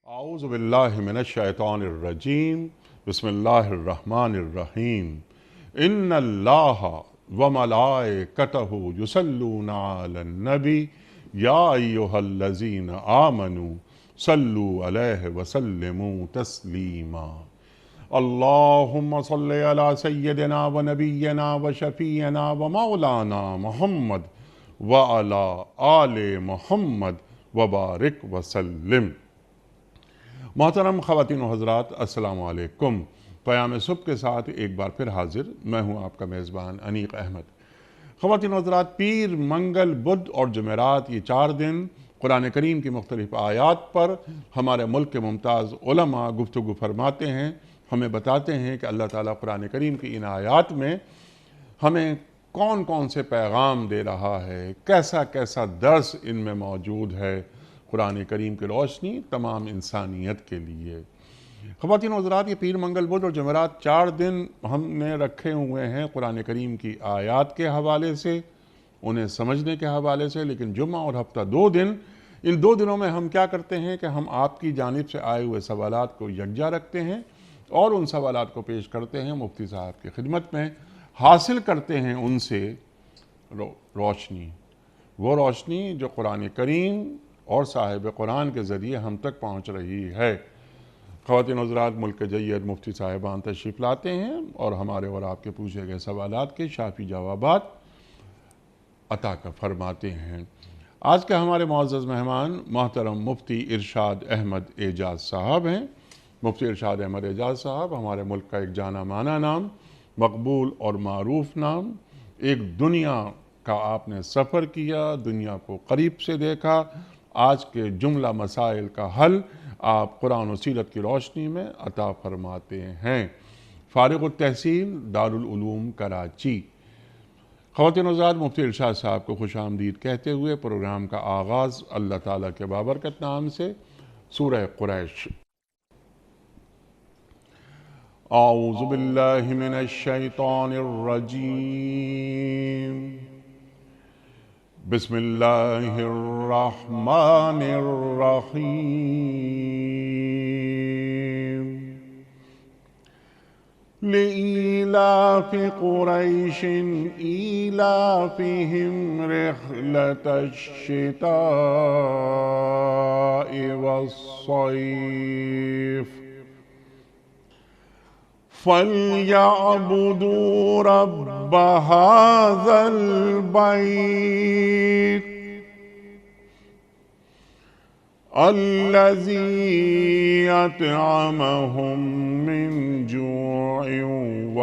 आऊज़ु बिल्लाहि मिनश शैतानिर रजीम बिस्मिल्लाहिर रहमानिर रहीम इन्नल्लाह व मलाइकतहु युसल्लूना अलन नबी या अय्युहल्लज़ीना आमनू सल्लु अलैहि व सल्लिमू तस्लीमा। अल्लाहुम्मा सल्लि अला सय्यिदिना व नबिय्यिना व शफीअना व मौलाना मुहम्मद व अला आले मुहम्मद व बारिक व सल्लिम। मोहतरम ख़वातीन व हज़रात, अस्सलामु अलैकुम। क़याम सुबह के साथ एक बार फिर हाजिर मैं हूँ आपका मेज़बान अनीक अहमद। ख़वातीन व हज़रात, पीर, मंगल, बुध और जुमेरात ये 4 दिन कुरान करीम की मुख्तलिफ़ आयात पर हमारे मुल्क के मुमताज़ उलमा गुफ्तगू फरमाते हैं, हमें बताते हैं कि अल्लाह ताला कुरान करीम की इन आयात में हमें कौन कौन से पैगाम दे रहा है, कैसा कैसा दर्स इनमें मौजूद है। कुरान करीम की रोशनी तमाम इंसानियत के लिए। ख़वातीन हज़रात, ये पीर, मंगल, बुध और जुमेरात 4 दिन हमने रखे हुए हैं कुरान करीम की आयात के हवाले से, उन्हें समझने के हवाले से। लेकिन जुम्मा और हफ्ता 2 दिन, इन 2 दिनों में हम क्या करते हैं कि हम आपकी जानिब से आए हुए सवालात को यकजा रखते हैं और उन सवालात को पेश करते हैं मुफ्ती साहब की खिदमत में, हासिल करते हैं उनसे रोशनी, वो रोशनी जो कुरान करीम और साहिब कुरान के ज़रिए हम तक पहुँच रही है। ख़वातीन हज़रात, मुल्क जय्यद मुफ्ती साहिबान तशरीफ़ लाते हैं और हमारे और आपके पूछे गए सवालात के शाफ़ी जवाबात अता कर फरमाते हैं। आज के हमारे मुअज़्ज़ज़ मेहमान मोहतरम मुफ्ती इरशाद अहमद एजाज़ साहब हैं। मुफ्ती इरशाद अहमद एजाज़ साहब हमारे मुल्क का एक जाना माना नाम, मकबूल और मारूफ नाम। एक दुनिया का आपने सफ़र किया, दुनिया को करीब से देखा, आज के जुमला मसाइल का हल आप कुरान और सीरत की रोशनी में अता फरमाते हैं। फ़ारिग़ तहसील दारुल उलूम कराची। ख़वातीन हज़रात, मुफ्ती इरशाद साहब को खुश आमदीद कहते हुए प्रोग्राम का आगाज़ अल्लाह ताला के बाबरकत नाम से सूरह कुरैश। आऊज़ु बिल्लाहि मिनश शैतानिर रजीम बिस्मिल्लाहिर्रहमानिर्रहीम लिईलाफ़ि क़ुरैशिन ईलाफ़िहिम रिह्लतश शिताइ वस्सैफ़ फ़ल्यअबुदू रब्ब हाज़ल बैत अल्लज़ी अतअमहुम मिन जूइन व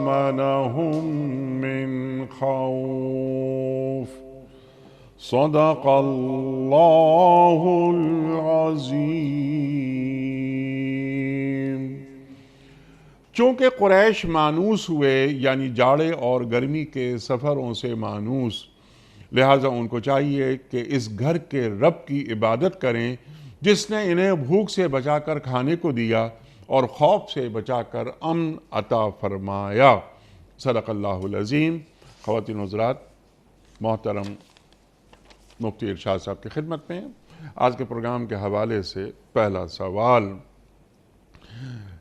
आमनहुम मिन खौफ। सदक़ल्लाहुल अज़ीम। चूँकि कुरैश मानूस हुए, यानी जाड़े और गर्मी के सफ़रों से मानूस, लिहाजा उनको चाहिए कि इस घर के रब की इबादत करें जिसने इन्हें भूख से बचाकर खाने को दिया और खौफ से बचाकर अमन अता फरमाया। सदक़ल्लाहुल अज़ीम। ख़वातीन हज़रात, मोहतरम मुफ्ती इरशाद साहब की खिदमत में आज के प्रोग्राम के हवाले से पहला सवाल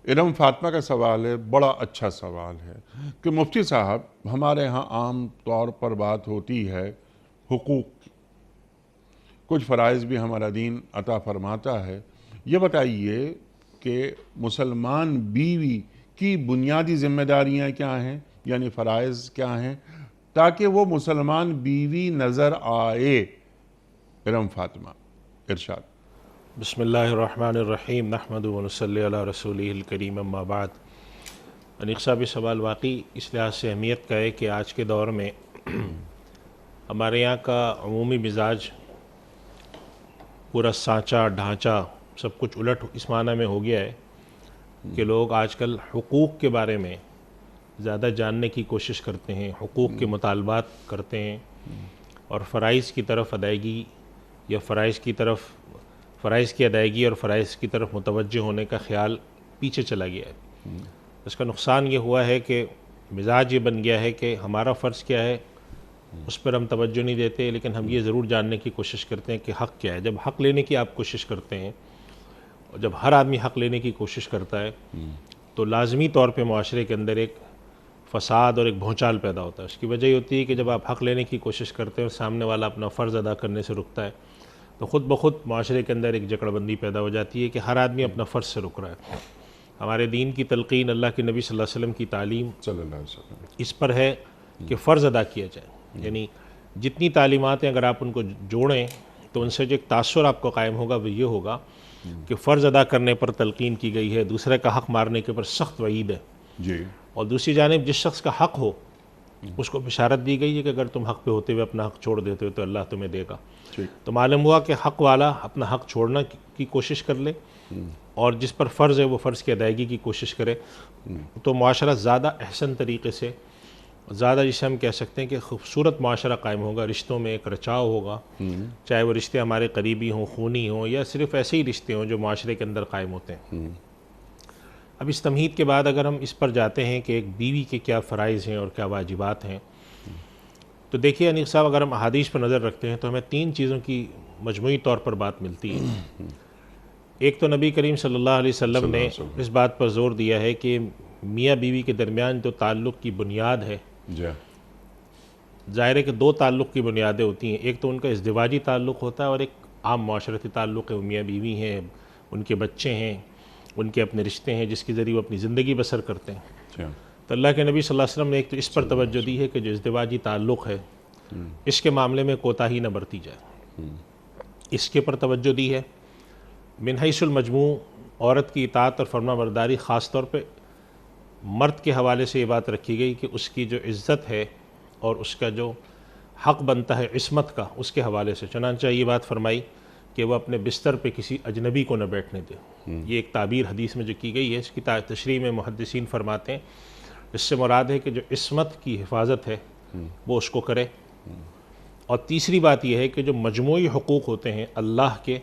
इरम फातिमा का सवाल है। बड़ा अच्छा सवाल है कि मुफ्ती साहब, हमारे यहाँ आम तौर पर बात होती है हुकूक, कुछ फ़राइज़ भी हमारा दीन अता फरमाता है। ये बताइए कि मुसलमान बीवी की बुनियादी ज़िम्मेदारियाँ क्या हैं, यानी फ़राइज़ क्या हैं, ताकि वो मुसलमान बीवी नज़र आए। इरम फातिमा, इरशाद। बिस्मिल्लाहिर्रहमानिर्रहीम नहमदु व नसल्ली अला रसूलिहिल करीम अम्मा बाद। अनीक साहब, सवाल वाकई इस लिहाज से अहमियत का है कि आज के दौर में हमारे यहाँ का अमूमी मिजाज, पूरा सांचा ढांचा सब कुछ उलट इस माना में हो गया है कि लोग आजकल हुकूक के बारे में ज़्यादा जानने की कोशिश करते हैं, हुकूक के मुतालबात करते हैं और फ़राइज़ की तरफ अदायगी या फ़राइज़ की अदायगी और फ़राइज़ की तरफ मुतवज्जे होने का ख़्याल पीछे चला गया है। इसका नुकसान ये हुआ है कि मिजाज ये बन गया है कि हमारा फ़र्ज़ क्या है उस पर हम तवज्जो नहीं देते, लेकिन हम ये ज़रूर जानने की कोशिश करते हैं कि हक़ क्या है। जब हक़ लेने की आप कोशिश करते हैं और जब हर आदमी हक़ लेने की कोशिश करता है तो लाजमी तौर पे मुआशरे के अंदर एक फ़साद और एक भूचाल पैदा होता है। उसकी वजह ये होती है कि जब आप हक़ लेने की कोशिश करते हैं और सामने वाला अपना फ़र्ज़ अदा करने से रुकता है तो ख़ुद ब खुद मुआशरे के अंदर एक जकड़बंदी पैदा हो जाती है कि हर आदमी अपना फ़र्ज़ से रुक रहा है। हमारे दीन की तलक़ीन, अल्लाह के नबी सल्लल्लाहु अलैहि वसल्लम की तालीम इस पर है कि फ़र्ज़ अदा किया जाए। यानी जितनी तालीमात हैं अगर आप उनको जोड़ें तो उनसे जो एक तासुर आपको कायम होगा वो ये होगा कि फ़र्ज़ अदा करने पर तलक़ीन की गई है, दूसरे का हक़ मारने के ऊपर सख्त वईद है जी। और दूसरी जानिब जिस शख्स का हक़ हो उसको बिशारत दी गई है कि अगर तुम हक़ पे होते हुए अपना हक़ छोड़ देते हो तो अल्लाह तुम्हें देगा। तो मालूम हुआ कि हक़ वाला अपना हक़ छोड़ना की कोशिश कर ले और जिस पर फ़र्ज़ है वो फ़र्ज़ की अदायगी की कोशिश करे तो मुआशरा ज़्यादा अहसन तरीके से, ज़्यादा जिसे हम कह सकते हैं कि खूबसूरत मुआशरा कायम होगा। रिश्तों में एक रचाव होगा, चाहे वो रिश्ते हमारे करीबी हों, खूनी हों या सिर्फ़ ऐसे ही रिश्ते हों जो मुआशरे के अंदर कायम होते हैं। अब इस तमहीद के बाद अगर हम इस पर जाते हैं कि एक बीवी के क्या फ़राइज़ हैं और क्या वाजिबात हैं तो देखिए अनीक साहब, अगर हम अहादीस पर नज़र रखते हैं तो हमें 3 चीज़ों की मजमूई तौर पर बात मिलती है। एक तो नबी करीम सल्लल्लाहु अलैहि वसल्लम ने इस बात पर ज़ोर दिया है कि मियाँ बीवी के दरमियान जो ताल्लुक़ की बुनियाद है, ज़ाहिर है कि 2 ताल्लुक़ की बुनियादें होती हैं। एक तो उनका इज़्दिवाजी ताल्लुक़ होता है और एक आम माशरती ताल्लुक़ है। मियाँ बीवी हैं, उनके बच्चे हैं, उनके अपने रिश्ते हैं जिसके ज़रिए वो अपनी ज़िंदगी बसर करते हैं। तो अल्लाह के नबी सल्लल्लाहु अलैहि वसल्लम ने एक तो इस पर तवज्जो दी है कि जो इज़्दिवाजी ताल्लुक़ है इसके मामले में कोताही न बरती जाए, इसके पर तवज्जो दी है। मिन हैसुल मजमू औरत की इताअत और फरमाबरदारी ख़ास तौर पे मर्द के हवाले से ये बात रखी गई कि उसकी जो इज़्ज़त है और उसका जो हक़ बनता है इस्मत का, उसके हवाले से चनांचा ये बात फरमाई कि वह अपने बिस्तर पे किसी अजनबी को न बैठने दे। ये एक ताबीर हदीस में जो की गई है इसकी तशरीह में मुहद्दिसीन फरमाते हैं इससे मुराद है कि जो इस्मत की हिफाजत है वो उसको करे। और तीसरी बात यह है कि जो मजमूई हुकूक़ होते हैं अल्लाह के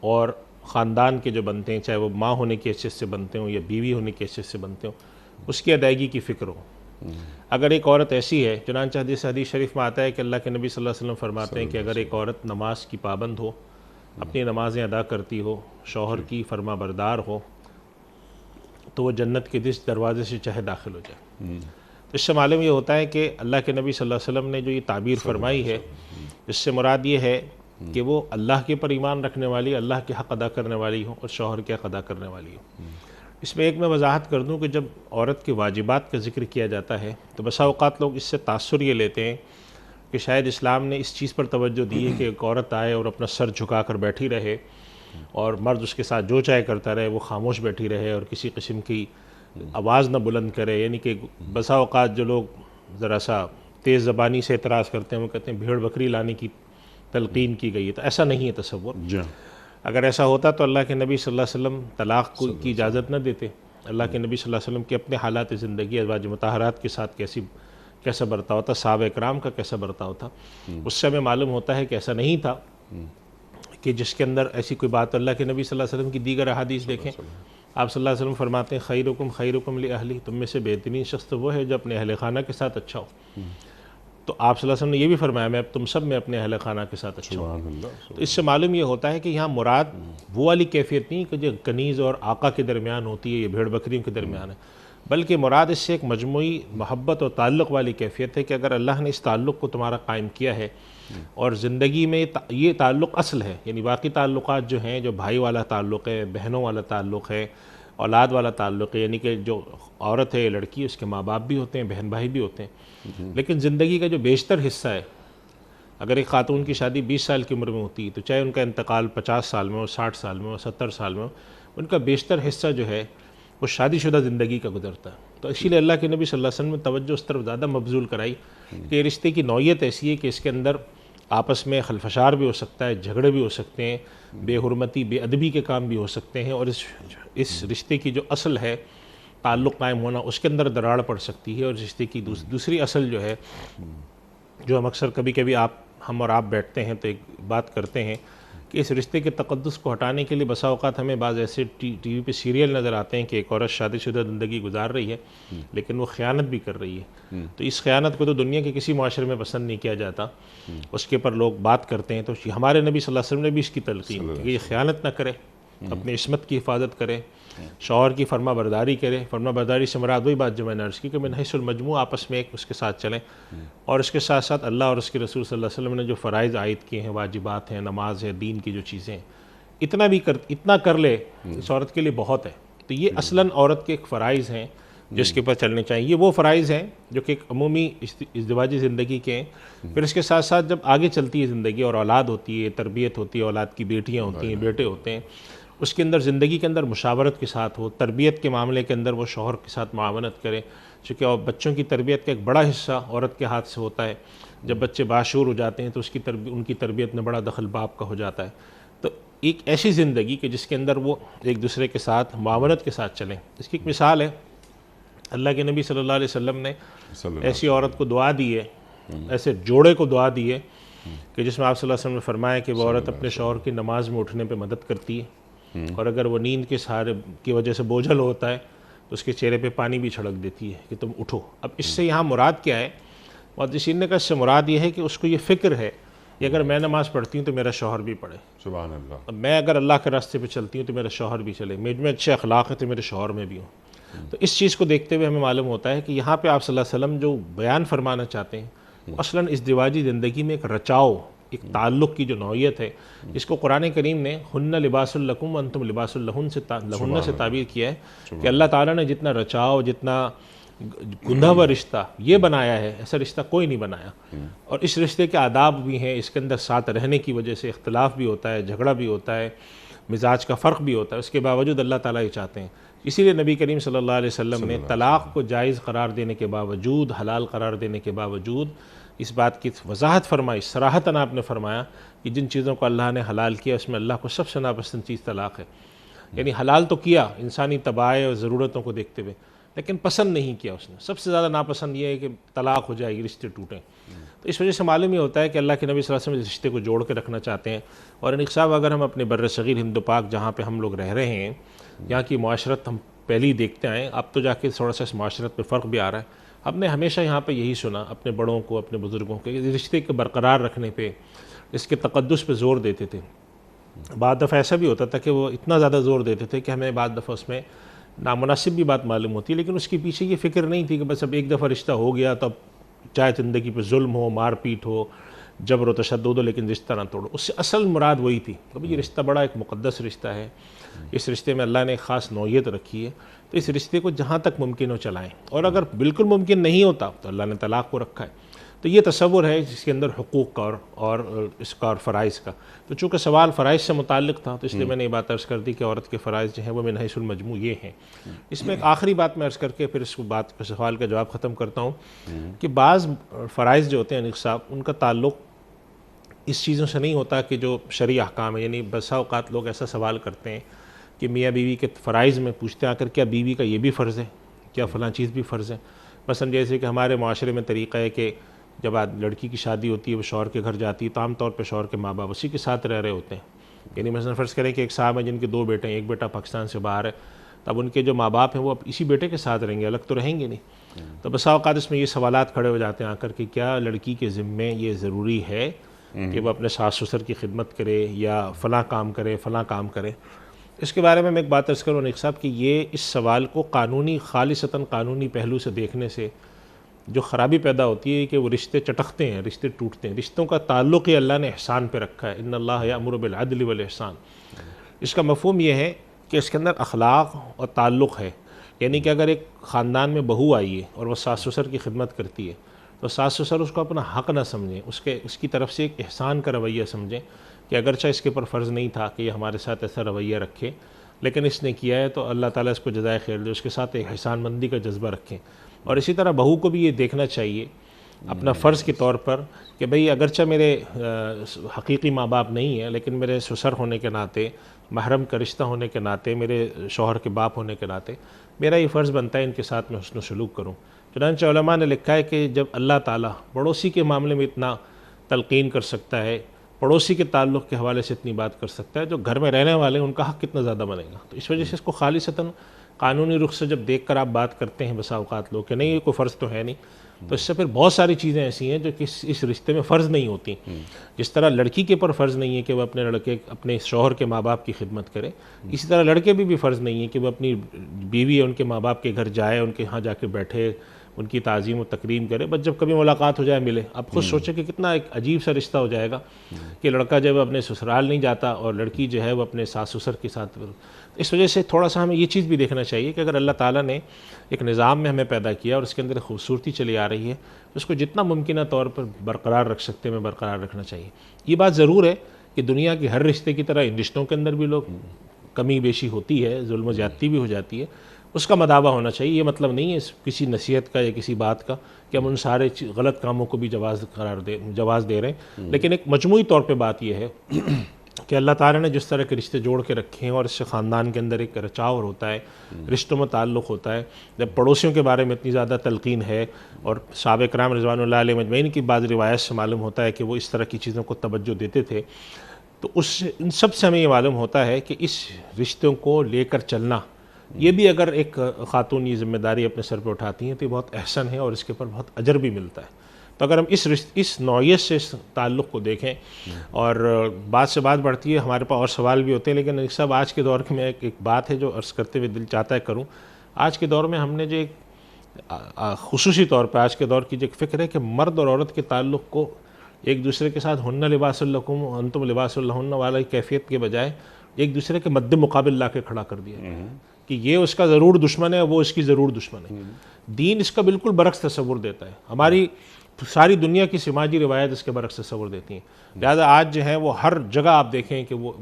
और ख़ानदान के जो बनते हैं, चाहे वो माँ होने की हैसियत से बनते हों या बीवी होने की हैसियत से बनते हों, उसकी अदायगी की फ़िक्र हो। अगर एक औरत ऐसी है, चुनांचे हदीस शरीफ में आता है कि अल्लाह के नबी सल्लल्लाहु अलैहि वसल्लम फरमाते हैं कि अगर एक औरत नमाज की पाबंद हो, अपनी नमाज़ें अदा करती हो, शौहर की फरमा बरदार हो, तो वह जन्नत के जिस दरवाज़े से चाहे दाखिल हो जाए। तो इससे मालूम ये होता है कि अल्लाह के नबी सल्लल्लाहु अलैहि वसल्लम ने जो ये ताबीर फरमाई है इससे मुराद ये है कि वो अल्लाह के पर ईमान रखने वाली, अल्लाह के हक़ अदा करने वाली हो और शौहर के हक़ अदा करने वाली हो। इसमें एक मैं वजाहत कर दूं कि जब औरत के वाजिबात का ज़िक्र किया जाता है तो बसा औक़ात लोग इससे तासुर ये लेते हैं कि शायद इस्लाम ने इस चीज़ पर तवज्जो दी है कि एक औरत आए और अपना सर झुका कर बैठी रहे और मर्द उसके साथ जो चाहे करता रहे, वो खामोश बैठी रहे और किसी किस्म की आवाज़ न बुलंद करे। यानी कि बसा औक़ात जो लोग ज़रा सा तेज़ ज़बानी से एतराज़ करते हैं वो कहते हैं भेड़ बकरी लाने की तलक़ीन की गई है। तो ऐसा नहीं है तसव्वुर। अगर ऐसा होता तो अल्लाह के नबी सल्लल्लाहु अलैहि वसल्लम तलाक़ की इजाज़त न देते। अल्लाह के नबी सल्लल्लाहु अलैहि वसल्लम के अपने हालात ज़िंदगी अज़वाज मुतहहरात के साथ कैसा बर्ताव था, सहाबा इकराम का कैसा बर्ताव था, उससे हमें मालूम होता है कि ऐसा नहीं था कि जिसके अंदर ऐसी कोई बात। अल्लाह के नबी सल्लल्लाहु अलैहि वसल्लम की दीगर अहादीस देखें, आप सल्लल्लाहु अलैहि वसल्लम फरमाते हैं खैरुकुम li अहली, तुम में से बेहतरीन शख्स तो वो है जो अपने अहले खाना के साथ अच्छा हो। तो आप सल्लल्लाहु अलैहि वसल्लम ने यह भी फरमाया मैं तुम सब में अपने अहले खाना के साथ अच्छा हूँ। तो इससे मालूम ये होता है कि यहाँ मुराद वो वाली कैफियत नहीं कि जो कनीज़ और आका के दरमियान होती है, ये भेड़ बकरियों के दरमियान है, बल्कि मुराद इससे एक मजमूई मोहब्बत और ताल्लुक़ वाली कैफियत है कि अगर अल्लाह ने इस ताल्लुक़ को तुम्हारा कायम किया है और ज़िंदगी में ये ताल्लुक़ असल है, यानी बाकी ताल्लुक़ात जो हैं, जो भाई वाला ताल्लुक़ है, बहनों वाला ताल्लुक़ है, औलाद वाला ताल्लुक़ है, यानी कि जो औरत है, लड़की, उसके माँ बाप भी होते हैं, बहन भाई भी होते हैं, लेकिन ज़िंदगी का जो बेशतर हिस्सा है, अगर एक ख़ातून की शादी 20 साल की उम्र में होती है तो चाहे उनका इंतकाल 50 साल में हो, 60 साल में हो, 70 साल में हो, उनका बेशतर हिस्सा जो है वो शादीशुदा ज़िंदगी का गुजरता है। तो इसीलिए अल्लाह के नबी सल्लल्लाहु अलैहि वसल्लम ने तवज्जो उस तरफ ज़्यादा मबजूल कराई कि ये रिश्ते की नौयत ऐसी है कि इसके अंदर आपस में खलफशार भी हो सकता है, झगड़े भी हो सकते हैं, बेहुरमती बेअदबी के काम भी हो सकते हैं, और इस रिश्ते की जो असल है ताल्लुक़ कायम होना, उसके अंदर दरार पड़ सकती है। और रिश्ते की दूसरी असल जो है, जो हम अक्सर कभी कभी हम और आप बैठते हैं तो एक बात करते हैं कि इस रिश्ते के तक़द्दुस को हटाने के लिए बसा औक़ात हमें बाज़ ऐसे टीवी पे सीरियल नज़र आते हैं कि एक औरत शादीशुदा ज़िंदगी गुजार रही है लेकिन वो ख़यानत भी कर रही है। तो इस ख़यानत को तो दुनिया के किसी माशरे में पसंद नहीं किया जाता, उसके ऊपर लोग बात करते हैं। तो हमारे नबी सल्लल्लाहु अलैहि वसल्लम ने भी इसकी तलक़ीन की कि ये ख़यानत ना करे, अपनी इस्मत की हिफाजत करे, शौहर की फर्मा बरदारी करे। फर्मा बरदारी से मुराद वही बात जो मैंने अर्ज़ की कि मिन हिस्सुल मजमू, आपस में एक उसके साथ चलें, और इसके साथ साथ अल्लाह और उसके रसूल सल्लल्लाहु अलैहि वसल्लम ने जो फ़राइज़ आयद किए हैं, वाजिबात हैं, नमाज है, दीन की जो चीज़ें हैं, इतना कर ले इस औरत के लिए बहुत है। तो ये असलन औरत के एक फ़राइज़ हैं जिसके ऊपर चलने चाहिए। ये वो फ़राइज़ हैं जो कि एक अमूमी इज़्दिवाजी ज़िंदगी के हैं। फिर इसके साथ साथ जब आगे चलती है ज़िंदगी और औलाद होती है, तरबियत होती है, औलाद की बेटियाँ होती हैं, बेटे होते हैं, उसके अंदर ज़िंदगी के अंदर मुशावरत के साथ हो, तरबियत के मामले के अंदर वो शौहर के साथ मुआवनत करे, चूँकि और बच्चों की तरबियत का एक बड़ा हिस्सा औरत के हाथ से होता है। जब बच्चे बाशूर हो जाते हैं तो उनकी तरबियत में बड़ा दखल बाप का हो जाता है। तो एक ऐसी ज़िंदगी कि जिसके अंदर वो एक दूसरे के साथ मुआवनत के साथ चलें, इसकी एक मिसाल है, अल्लाह के नबी सल्लल्लाहु अलैहि वसल्लम ने ऐसी औरत को दुआ दी है, ऐसे जोड़े को दुआ दी है कि जिसमें आप सल्लल्लाहु अलैहि वसल्लम ने फरमाया कि वो औरत अपने शौहर की नमाज में उठने पे मदद करती है, और अगर वो नींद के सहारे की वजह से बोझल होता है तो उसके चेहरे पे पानी भी छिड़क देती है कि तुम उठो। अब इससे यहाँ मुराद क्या है? मुहद्दिसीन ने कहा इससे मुराद ये है कि उसको ये फ़िक्र है कि अगर मैं नमाज़ पढ़ती हूँ तो मेरा शौहर भी पढ़े, सुभान अल्लाह। अब मैं अगर अल्लाह के रास्ते पे चलती हूँ तो मेरा शौहर भी चले, मुझ में अच्छे अखलाक हैं तो मेरे शौहर में भी हों। तो इस चीज़ को देखते हुए हमें मालूम होता है कि यहाँ पे आप सल्लल्लाहु अलैहि वसल्लम जो बयान फरमाना चाहते हैं वो असलन इस दिवाजी ज़िंदगी में एक रचाव, एक ताल्लुक़ की जो नौइयत है, इसको कुरान करीम ने हुन्ना लिबासुल लकुम व अंतुम लिबासुल लहुन से ताबीर किया है कि अल्लाह ताला ने जितना रचाव, जितना गुंधा हुआ रिश्ता ये बनाया है, ऐसा रिश्ता कोई नहीं बनाया। और इस रिश्ते के आदाब भी हैं, इसके अंदर साथ रहने की वजह से इख्तलाफ भी होता है, झगड़ा भी होता है, मिजाज का फ़र्क भी होता है, उसके बावजूद अल्लाह ताला ये चाहते हैं। इसीलिए नबी करीम सल्लल्लाहु अलैहि वसल्लम ने तलाक़ को जायज़ करार देने के बावजूद, हलाल करार देने के बावजूद इस बात की वजाहत फरमाई, सराहतन आपने फरमाया कि जिन चीज़ों को अल्लाह ने हलाल किया उसमें अल्लाह को सबसे नापसंद चीज़ तलाक़ है। यानी हलाल तो किया इंसानी तबाह और ज़रूरतों को देखते हुए, लेकिन पसंद नहीं किया उसने। सबसे ज़्यादा नापसंद ये है कि तलाक़ हो जाएगी, रिश्ते टूटें। तो इस वजह से मालूम ही होता है कि अल्लाह के नबी सल्लल्लाहु अलैहि वसल्लम इस रिश्ते को जोड़ के रखना चाहते हैं। और अनिक साहब, अगर हम अपने बर्र सग़ीर हिंद पाक जहाँ पे हम लोग रह रहे हैं, यहाँ की माशरत हम पहले ही देखते आए, अब तो जाके थोड़ा सा इस माशरत में फ़र्क भी आ रहा है। हमने हमेशा यहाँ पे यही सुना अपने बड़ों को, अपने बुज़ुर्गों के रिश्ते के बरकरार रखने पे, इसके तक़द्दुस पे ज़ोर देते थे। बाद दफ़ा ऐसा भी होता था कि वो इतना ज़्यादा ज़ोर देते थे कि हमें बाद दफ़ा उसमें नामुनासिब भी बात मालूम होती है, लेकिन उसके पीछे ये फ़िक्र नहीं थी कि बस अब एक दफ़ा रिश्ता हो गया तो अब चाहे ज़िंदगी पे जुल्म हो, मारपीट हो, जबर व तशद्दुद हो, लेकिन रिश्ता ना तोड़ो। उससे असल मुराद वही थी कि भाई ये रिश्ता बड़ा एक मुक़द्दस रिश्ता है, इस रिश्ते में अल्लाह ने एक ख़ास नौइयत रखी है, तो इस रिश्ते को जहाँ तक मुमकिन हो चलाएँ, और अगर बिल्कुल मुमकिन नहीं होता तो अल्लाह ने तलाक़ को रखा है। तो ये तसव्वुर है जिसके अंदर हुकूक़ का और इसका और फ़राइज़ का। तो चूँकि सवाल फ़राइज़ से मुताल्लिक़ था तो इसलिए मैंने ये बात अर्ज़ कर दी कि औरत के फ़राइज़ जो हैं वो मिन हिस्सुल मजमू ये हैं। इसमें एक आखिरी बात मैं अर्ज़ करके फिर इस बात का सवाल का जवाब ख़त्म करता हूँ कि बाज़ फ़राइज़ जो होते हैं अनिक साहब, उनका ताल्लुक़ इस चीज़ों से नहीं होता कि जो शरई अहकाम है। यानी बसा औक़ात लोग ऐसा सवाल करते हैं कि मियाँ बीवी के फ़राइज़ में पूछते हैं आकर क्या बीवी का ये भी फ़र्ज़ है, क्या फ़लाँ चीज़ भी फ़र्ज़ है। मसलन जैसे कि हमारे माशरे में तरीक़ा है कि जब आज लड़की की शादी होती है, वो शौहर के घर जाती है, तो आम तौर पे शौहर के माँ बाप उसी के साथ रह रहे होते हैं। यानी मसलन फ़र्ज़ करें कि एक साहब हैं जिनके 2 बेटे हैं, एक बेटा पाकिस्तान से बाहर है, तब उनके जो माँ बाप हैं वो अब इसी बेटे के साथ रहेंगे, अलग तो रहेंगे नहीं। तो बसा औक़ात इसमें ये सवालात खड़े हो जाते हैं आकर कि क्या लड़की के ज़िम्मे ये ज़रूरी है कि वह अपने सास ससुर की खिदमत करे या फ़लाँ काम करे, फ़लाँ काम करे। इसके बारे में मैं एक बात अर्ज़ करूँ अनिक साहब कि ये इस सवाल को कानूनी, खालिसतन कानूनी पहलू से देखने से जो ख़राबी पैदा होती है कि वो रिश्ते चटकते हैं, रिश्ते टूटते हैं। रिश्तों का ताल्लुक़ ही अल्लाह ने एहसान पे रखा है, इन्नल्लाह यअमुरु बिल अदलि वल एहसान। इसका मफ़हूम ये है कि इसके अंदर अखलाक़ और ताल्लुक़ है। यानी कि अगर एक ख़ानदान में बहू आई है और वह सास ससुर की खिदमत करती है तो सास ससुर उसको अपना हक़ ना समझें, उसकी तरफ से एक एहसान का रवैया समझें कि अगरचा इसके ऊपर फ़र्ज़ नहीं था कि ये हमारे साथ ऐसा रवैया रखे, लेकिन इसने किया है तो अल्लाह ताला इसको जज़ाए खैर दे, उसके साथ एक एहसानमंदी का जज्बा रखें। और इसी तरह बहू को भी ये देखना चाहिए अपना फ़र्ज़ के तौर पर कि भाई अगरचा मेरे हकीकी माँ बाप नहीं है, लेकिन मेरे ससुर होने के नाते, महरम का रिश्ता होने के नाते, मेरे शौहर के बाप होने के नाते मेरा ये फ़र्ज़ बनता है इनके साथ मैं हुस्न सलूक करूँ। चुनांचे उलमा ने लिखा है कि जब अल्लाह ताला पड़ोसी के मामले में इतना तलक़ीन कर सकता है, पड़ोसी के ताल्लुक़ के हवाले से इतनी बात कर सकता है, जो घर में रहने वाले हैं उनका हक़ कितना ज़्यादा बनेगा। तो इस वजह से इसको खालिसतन कानूनी रुख से जब देख कर आप बात करते हैं बसा औकात लोग कि नहीं ये कोई फ़र्ज़ तो है नहीं, तो इससे फिर बहुत सारी चीज़ें ऐसी हैं जो कि इस रिश्ते में फ़र्ज़ नहीं होती। जिस तरह लड़की के ऊपर फ़र्ज़ नहीं है कि वह अपने शौहर के माँ बाप की खिदमत करे, इसी तरह लड़के भी फ़र्ज़ नहीं है कि वह अपनी बीवी या उनके माँ बाप के घर जाए, उनके यहाँ जाके बैठे, उनकी ताज़ीम व तकरीम करे। बस जब कभी मुलाकात हो जाए मिले। आप खुद सोचें कि कितना एक अजीब सा रिश्ता हो जाएगा कि लड़का जब अपने ससुराल नहीं जाता और लड़की जो है वो अपने सास ससुर के साथ। इस वजह से थोड़ा सा हमें ये चीज़ भी देखना चाहिए कि अगर अल्लाह ताला ने एक निज़ाम में हमें पैदा किया और उसके अंदर खूबसूरती चली आ रही है तो उसको जितना मुमकिन तौर पर बरकरार रख सकते हैं बरकरार रखना चाहिए। ये बात ज़रूर है कि दुनिया के हर रिश्ते की तरह इन रिश्तों के अंदर भी लोग कमी बेशी होती है, जुल्म ज़्यादती भी हो जाती है, उसका मदावा होना चाहिए। ये मतलब नहीं है किसी नसीहत का या किसी बात का कि हम उन सारे गलत कामों को भी जवाज़ दे रहे हैं, लेकिन एक मजमूई तौर पे बात यह है कि अल्लाह ताला ने जिस तरह के रिश्ते जोड़ के रखे हैं और इससे ख़ानदान के अंदर एक रचाव होता है, रिश्तों में ताल्लुक़ होता है। जब पड़ोसियों के बारे में इतनी ज़्यादा तलकीन है और सहाबा किराम रिज़वानुल्लाह अलैहिम अजमईन की बाद रिवायत से मालूम होता है कि वो इस तरह की चीज़ों को तवज्जो देते थे, तो उससे इन सब से हमें ये मालूम होता है कि इस रिश्तों को लेकर चलना, ये भी अगर एक ख़ातून ये ज़िम्मेदारी अपने सर पर उठाती हैं तो ये बहुत अहसन है और इसके ऊपर बहुत अजर भी मिलता है। तो अगर हम इस नौइयत से इस ताल्लुक़ को देखें और बात से बात बढ़ती है, हमारे पास और सवाल भी होते हैं, लेकिन एक सब आज के दौर में एक बात है जो अर्ज़ करते हुए दिल चाहता है करूँ। आज के दौर में हमने जो एक ख़ुसूसी तौर पर आज के दौर की जो एक फ़िक्र है कि मर्द और औरत के ताल्लुक़ को एक दूसरे के साथ हुन्ना लिबासुल लकुम अंतुम लिबासुल लहुन्ना वाला कैफियत के बजाय एक दूसरे के मद्दे मुकाबिल ला के खड़ा कर दिया कि ये उसका ज़रूर दुश्मन है, वो इसकी ज़रूर दुश्मन है। दीन इसका बिल्कुल बरक्स तस्वुर देता है, हमारी सारी दुनिया की समाजी रिवायत इसके बरक्स तस्वुर देती हैं। लिहाजा आज जो है वो हर जगह आप देखें कि वो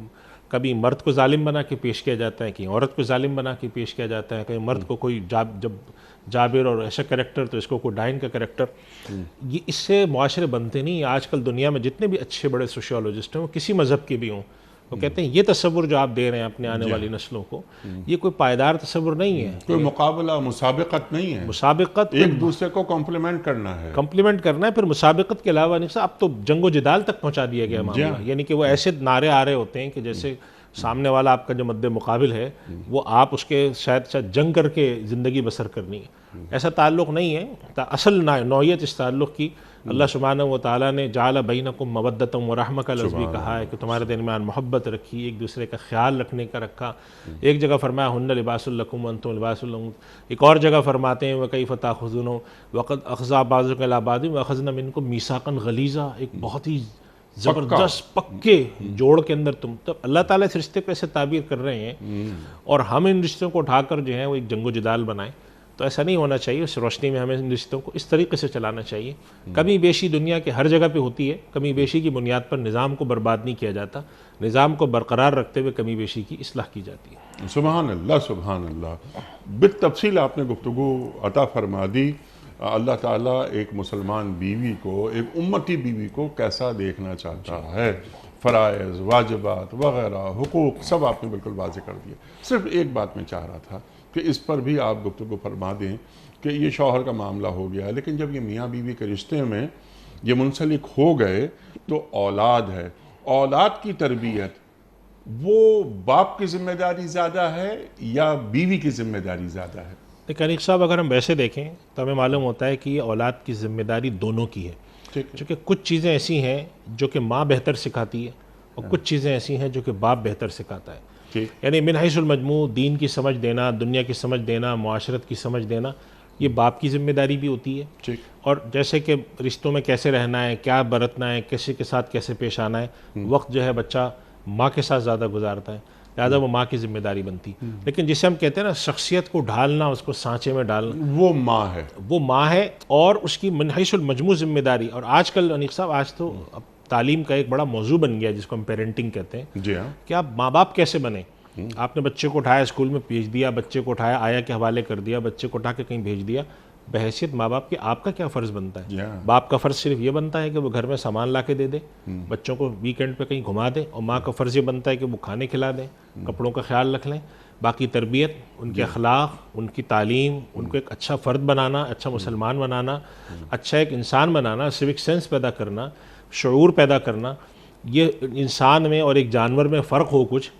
कभी मर्द को जालिम बना के पेश किया जाता है, कहीं औरत को जालिम बना के पेश किया जाता है, कहीं मर्द को कोई जब जाबिर और ऐसा कैरेक्टर तो इसको कोई डाइन का कैरेक्टर। ये इससे मुआशरे बनते नहीं। आजकल दुनिया में जितने भी अच्छे बड़े सोशियोलॉजिस्ट हैं वो किसी मज़हब के भी हों, वो कहते हैं ये तस्वुर जो आप दे रहे हैं अपने आने वाली नस्लों को, ये कोई पायदार तस्वुर नहीं है, कोई मुकाबला मुसाबिकत नहीं है। मुसाबिकत एक दूसरे को कॉम्प्लीमेंट करना है, फिर मुसाबिकत के अलावा नहीं अब तो जंगो जिदाल तक पहुंचा दिया गया मामला। यानी कि वो ऐसे नारे आ रहे होते हैं कि जैसे सामने वाला आपका जो मद्दे मुकाबिल है वो आप उसके शायद जंग करके ज़िंदगी बसर करनी है। ऐसा ताल्लुक़ नहीं है। असल नौइयत इस ताल्लुक़ की अल्लाह सुब्हानहू व तआला ने जाअल बैनकुम मवद्दतम व रहमा का लफ्ज़ भी कहा है कि तुम्हारे दरमियान मोहब्बत रखी, एक दूसरे का ख्याल रखने का रखा। एक जगह फरमाया हुन्ना लिबासुल लकुम अंतुम लिबासुल लहुम, एक और जगह फरमाते हैं व कैफ़ ताख़ुज़ूनहु वक़द अख़ज़ा बाज़ुकुम अला बाज़िन व अख़ज़ना मिनकुम मीसाक़न ग़लीज़ा, एक बहुत ही ज़बरदस्त पक्के जोड़ के अंदर तुम। तब अल्लाह ताला इस रिश्ते को ऐसे ताबीर कर रहे हैं और हम इन रिश्तों को उठाकर जो है वो एक जंगो जिदाल बनाएं, तो ऐसा नहीं होना चाहिए। उस रोशनी में हमें इन रिश्तों को इस तरीके से चलाना चाहिए। कमी बेशी दुनिया के हर जगह पे होती है, कमी बेशी की बुनियाद पर निज़ाम को बर्बाद नहीं किया जाता, निज़ाम को बरकरार रखते हुए कमी बेशी की इस्लाह की जाती है। सुभान अल्लाह, सुभान अल्लाह। बितफसील आपने गुफ्तगू अता फरमा दी। अल्लाह ताला एक मुसलमान बीवी को, एक उम्मती बीवी को कैसा देखना चाहता है, फ़राइज़ वाजिबात वग़ैरह हुकूक़ सब आपने बिल्कुल वाज़ेह कर दिया। सिर्फ एक बात मैं चाह रहा था कि इस पर भी आप गुफ्तगू फरमा दें कि ये शौहर का मामला हो गया, लेकिन जब ये मियाँ बीवी के रिश्ते में ये मुंसलिक हो गए तो औलाद है, औलाद की तरबियत वो बाप की ज़िम्मेदारी ज़्यादा है या बीवी की ज़िम्मेदारी ज़्यादा है? देखिए अनीक साहब, अगर हम वैसे देखें तो हमें मालूम होता है कि ये औलाद की ज़िम्मेदारी दोनों की है। क्योंकि कुछ चीज़ें ऐसी हैं जो कि माँ बेहतर सिखाती है और कुछ चीज़ें ऐसी हैं जो कि बाप बेहतर सिखाता है। यानी मिन हैसुल मजमू दीन की समझ देना, दुनिया की समझ देना, मुआशरत की समझ देना, ये बाप की ज़िम्मेदारी भी होती है। और जैसे कि रिश्तों में कैसे रहना है, क्या बरतना है, किसी के साथ कैसे पेश आना है, वक्त जो है बच्चा माँ के साथ ज़्यादा गुजारता है, लिहाजा वो माँ की जिम्मेदारी बनती। लेकिन जिसे हम कहते हैं ना शख्सियत को ढालना, उसको सांचे में डालना, वो माँ है और उसकी मिन हैसुल मजमू जिम्मेदारी। और आजकल अनीक साहब, आज तो अब तालीम का एक बड़ा मौजू बन गया जिसको हम पेरेंटिंग कहते हैं। जी हाँ। कि आप माँ बाप कैसे बने। आपने बच्चे को उठाया स्कूल में भेज दिया, बच्चे को उठाया आया के हवाले कर दिया, बच्चे को उठा के कहीं भेज दिया, बहैसियत माँ बाप की आपका क्या फ़र्ज़ बनता है? बाप का फ़र्ज़ सिर्फ ये बनता है कि वो घर में सामान ला के दे दे, बच्चों को वीकेंड पे कहीं घुमा दे, और माँ का फ़र्ज़ ये बनता है कि वो खाने खिला दें, कपड़ों का ख्याल रख लें। बाकी तरबियत, उनके अखलाक, उनकी तालीम, उनको एक अच्छा फ़र्द बनाना, अच्छा मुसलमान बनाना, अच्छा एक इंसान बनाना, सिविक सेंस पैदा करना, शऊर पैदा करना, ये इंसान में और एक जानवर में फ़र्क हो कुछ,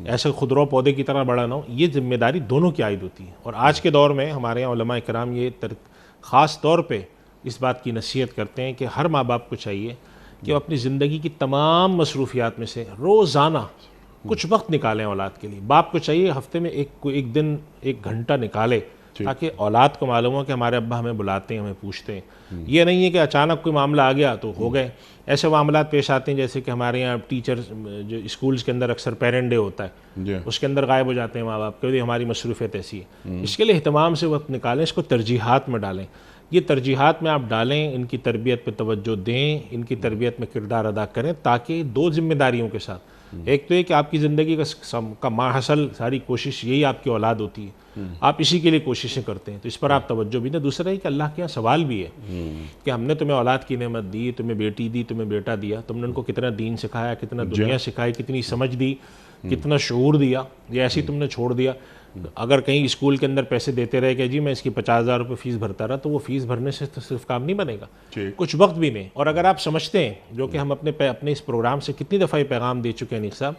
ऐसे खुदरो पौधे की तरह बड़ा ना हो, ये जिम्मेदारी दोनों की आयद होती है। और आज के दौर में हमारे यहाँ उलमा इकराम ये ख़ास तौर पे इस बात की नसीहत करते हैं कि हर माँ बाप को चाहिए कि वो अपनी ज़िंदगी की तमाम मसरूफियात में से रोज़ाना कुछ वक्त निकालें औलाद के लिए। बाप को चाहिए हफ्ते में एक दिन 1 घंटा निकाले, ताकि औलाद को मालूम हो कि हमारे अब्बा हमें बुलाते हैं, हमें पूछते हैं। ये नहीं है कि अचानक कोई मामला आ गया तो हो गए। ऐसे मामला पेश आते हैं जैसे कि हमारे यहाँ टीचर जो स्कूल्स के अंदर अक्सर पेरेंट डे होता है, उसके अंदर गायब हो जाते हैं माँ बाप, क्योंकि हमारी मसरूफियत ऐसी है। इसके लिए अहतमाम से वक्त निकालें, इसको तरजीहात में डालें। ये तरजीहात में आप डालें, इनकी तरबियत पे तवज्जो दें, इनकी तरबियत में किरदार अदा करें, ताकि 2 जिम्मेदारियों के साथ, एक तो ये कि आपकी ज़िंदगी का माहसल सारी कोशिश यही आपकी औलाद होती है, आप इसी के लिए कोशिशें करते हैं, तो इस पर आप तवज्जो भी दें। दूसरा है कि अल्लाह के यहाँ सवाल भी है कि हमने तुम्हें औलाद की नेमत दी, तुम्हें बेटी दी, तुम्हें बेटा दिया, तुमने उनको कितना दीन सिखाया, कितना दुनिया सिखाई, कितनी समझ दी, कितना शऊर दिया, या ऐसे ही तुमने छोड़ दिया। अगर कहीं स्कूल के अंदर पैसे देते रहे कि जी मैं इसकी 50,000 रुपये फ़ीस भरता रहा, तो वो फ़ीस भरने से तो सिर्फ काम नहीं बनेगा, कुछ वक्त भी नहीं। और अगर आप समझते हैं, जो कि हम अपने इस प्रोग्राम से कितनी दफ़ा ये पैगाम दे चुके हैं अनीक साहब,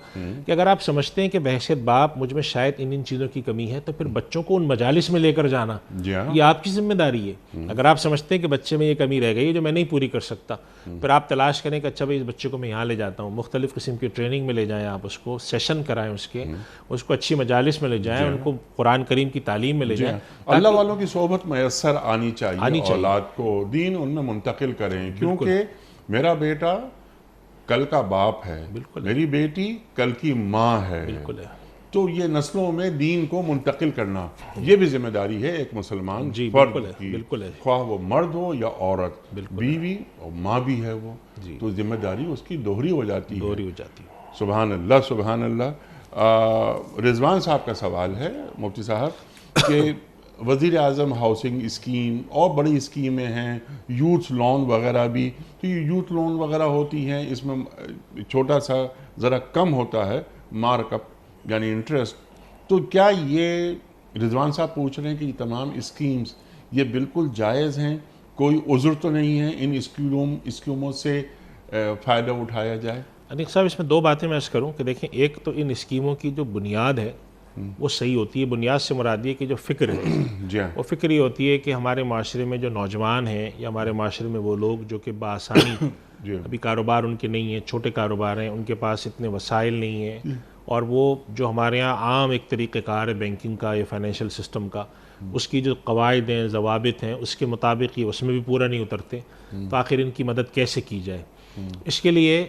कि अगर आप समझते हैं कि बहैसियत बाप मुझ में शायद इन चीज़ों की कमी है, तो फिर बच्चों को उन मजालिस में लेकर जाना ये आपकी जिम्मेदारी है। अगर आप समझते हैं कि बच्चे में ये कमी रह गई है जो मैं नहीं पूरी कर सकता, फिर आप तलाश करें कि अच्छा भाई इस बच्चे को मैं यहाँ ले जाता हूँ, मुख्तलिफ़ किस्म की ट्रेनिंग में ले जाएँ, आप उसको सेशन कराएँ, उसको अच्छी मजालिस में ले जाएँ, उनको कुरान करीम की तालीम में ले जाएं। अल्लाह वालों की सोहबत मैसर आनी चाहिए, औलाद को दीन उनमें मुंतकिल करें, क्योंकि मेरा बेटा कल का बाप है, मेरी बेटी कल की माँ है, तो ये नस्लों में दीन को मुंतकिल करना ये भी जिम्मेदारी है एक मुसलमान फर्द की, ख्वाह वो मर्द हो या औरत, बीवी और माँ भी है वो, तो जिम्मेदारी उसकी दोहरी हो जाती है। सुभान अल्लाह, सुभान अल्लाह। रिजवान साहब का सवाल है मुफ्ती साहब कि वज़ीर आज़म हाउसिंग स्कीम और बड़ी स्कीमें हैं, यूथ लोन वगैरह भी, तो ये यूथ लोन वगैरह होती हैं, इसमें छोटा सा ज़रा कम होता है मार्कअप यानी इंटरेस्ट, तो क्या ये रिजवान साहब पूछ रहे हैं कि तमाम स्कीम्स ये बिल्कुल जायज़ हैं, कोई उज़्र तो नहीं है इन स्कीमों से फ़ायदा उठाया जाए? अनीक साहब, इसमें 2 बातें मैं अर्ज़ करूँ कि देखें, एक तो इन स्कीमों की जो बुनियाद है वो सही होती है। बुनियाद से मुराद ये कि जो फ़िक्र है वो फ़िक्र ये होती है कि हमारे माशरे में जो नौजवान हैं या हमारे माशरे में वो लोग जो कि बासानी अभी कारोबार उनके नहीं है, छोटे कारोबार हैं, उनके पास इतने वसाइल नहीं हैं, और वो जो हमारे यहाँ आम एक तरीक़ेकार है बैंकिंग का या फाइनेंशियल सिस्टम का, उसकी जो कवायद हैं, ज़वाबित हैं, उसके मुताबिक ये उसमें भी पूरा नहीं उतरते, तो आखिर इनकी मदद कैसे की जाए। इसके लिए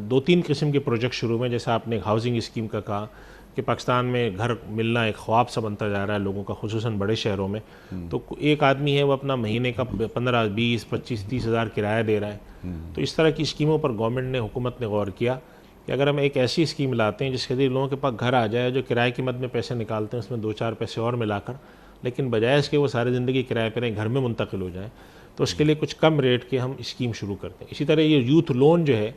2-3 किस्म के प्रोजेक्ट शुरू में, जैसे आपने हाउसिंग स्कीम का कहा कि पाकिस्तान में घर मिलना एक ख्वाब सा बनता जा रहा है लोगों का, खुसूसन बड़े शहरों में, तो एक आदमी है वो अपना महीने का 15, 20, 25, 30 हज़ार किराया दे रहा है। तो इस तरह की स्कीमों पर गवर्नमेंट ने, हुकूमत ने गौर किया कि अगर हम एक ऐसी स्कीम लाते हैं जिसके लिए लोगों के पास घर आ जाए, जो किराए की मद में पैसे निकालते हैं उसमें 2-4 पैसे और मिलाकर, लेकिन बजाय इसके वो सारी ज़िंदगी किराए पर रहें, घर में मुंतकिल हो जाए, तो उसके लिए कुछ कम रेट के हम स्कीम शुरू करते हैं। इसी तरह ये यूथ लोन जो है,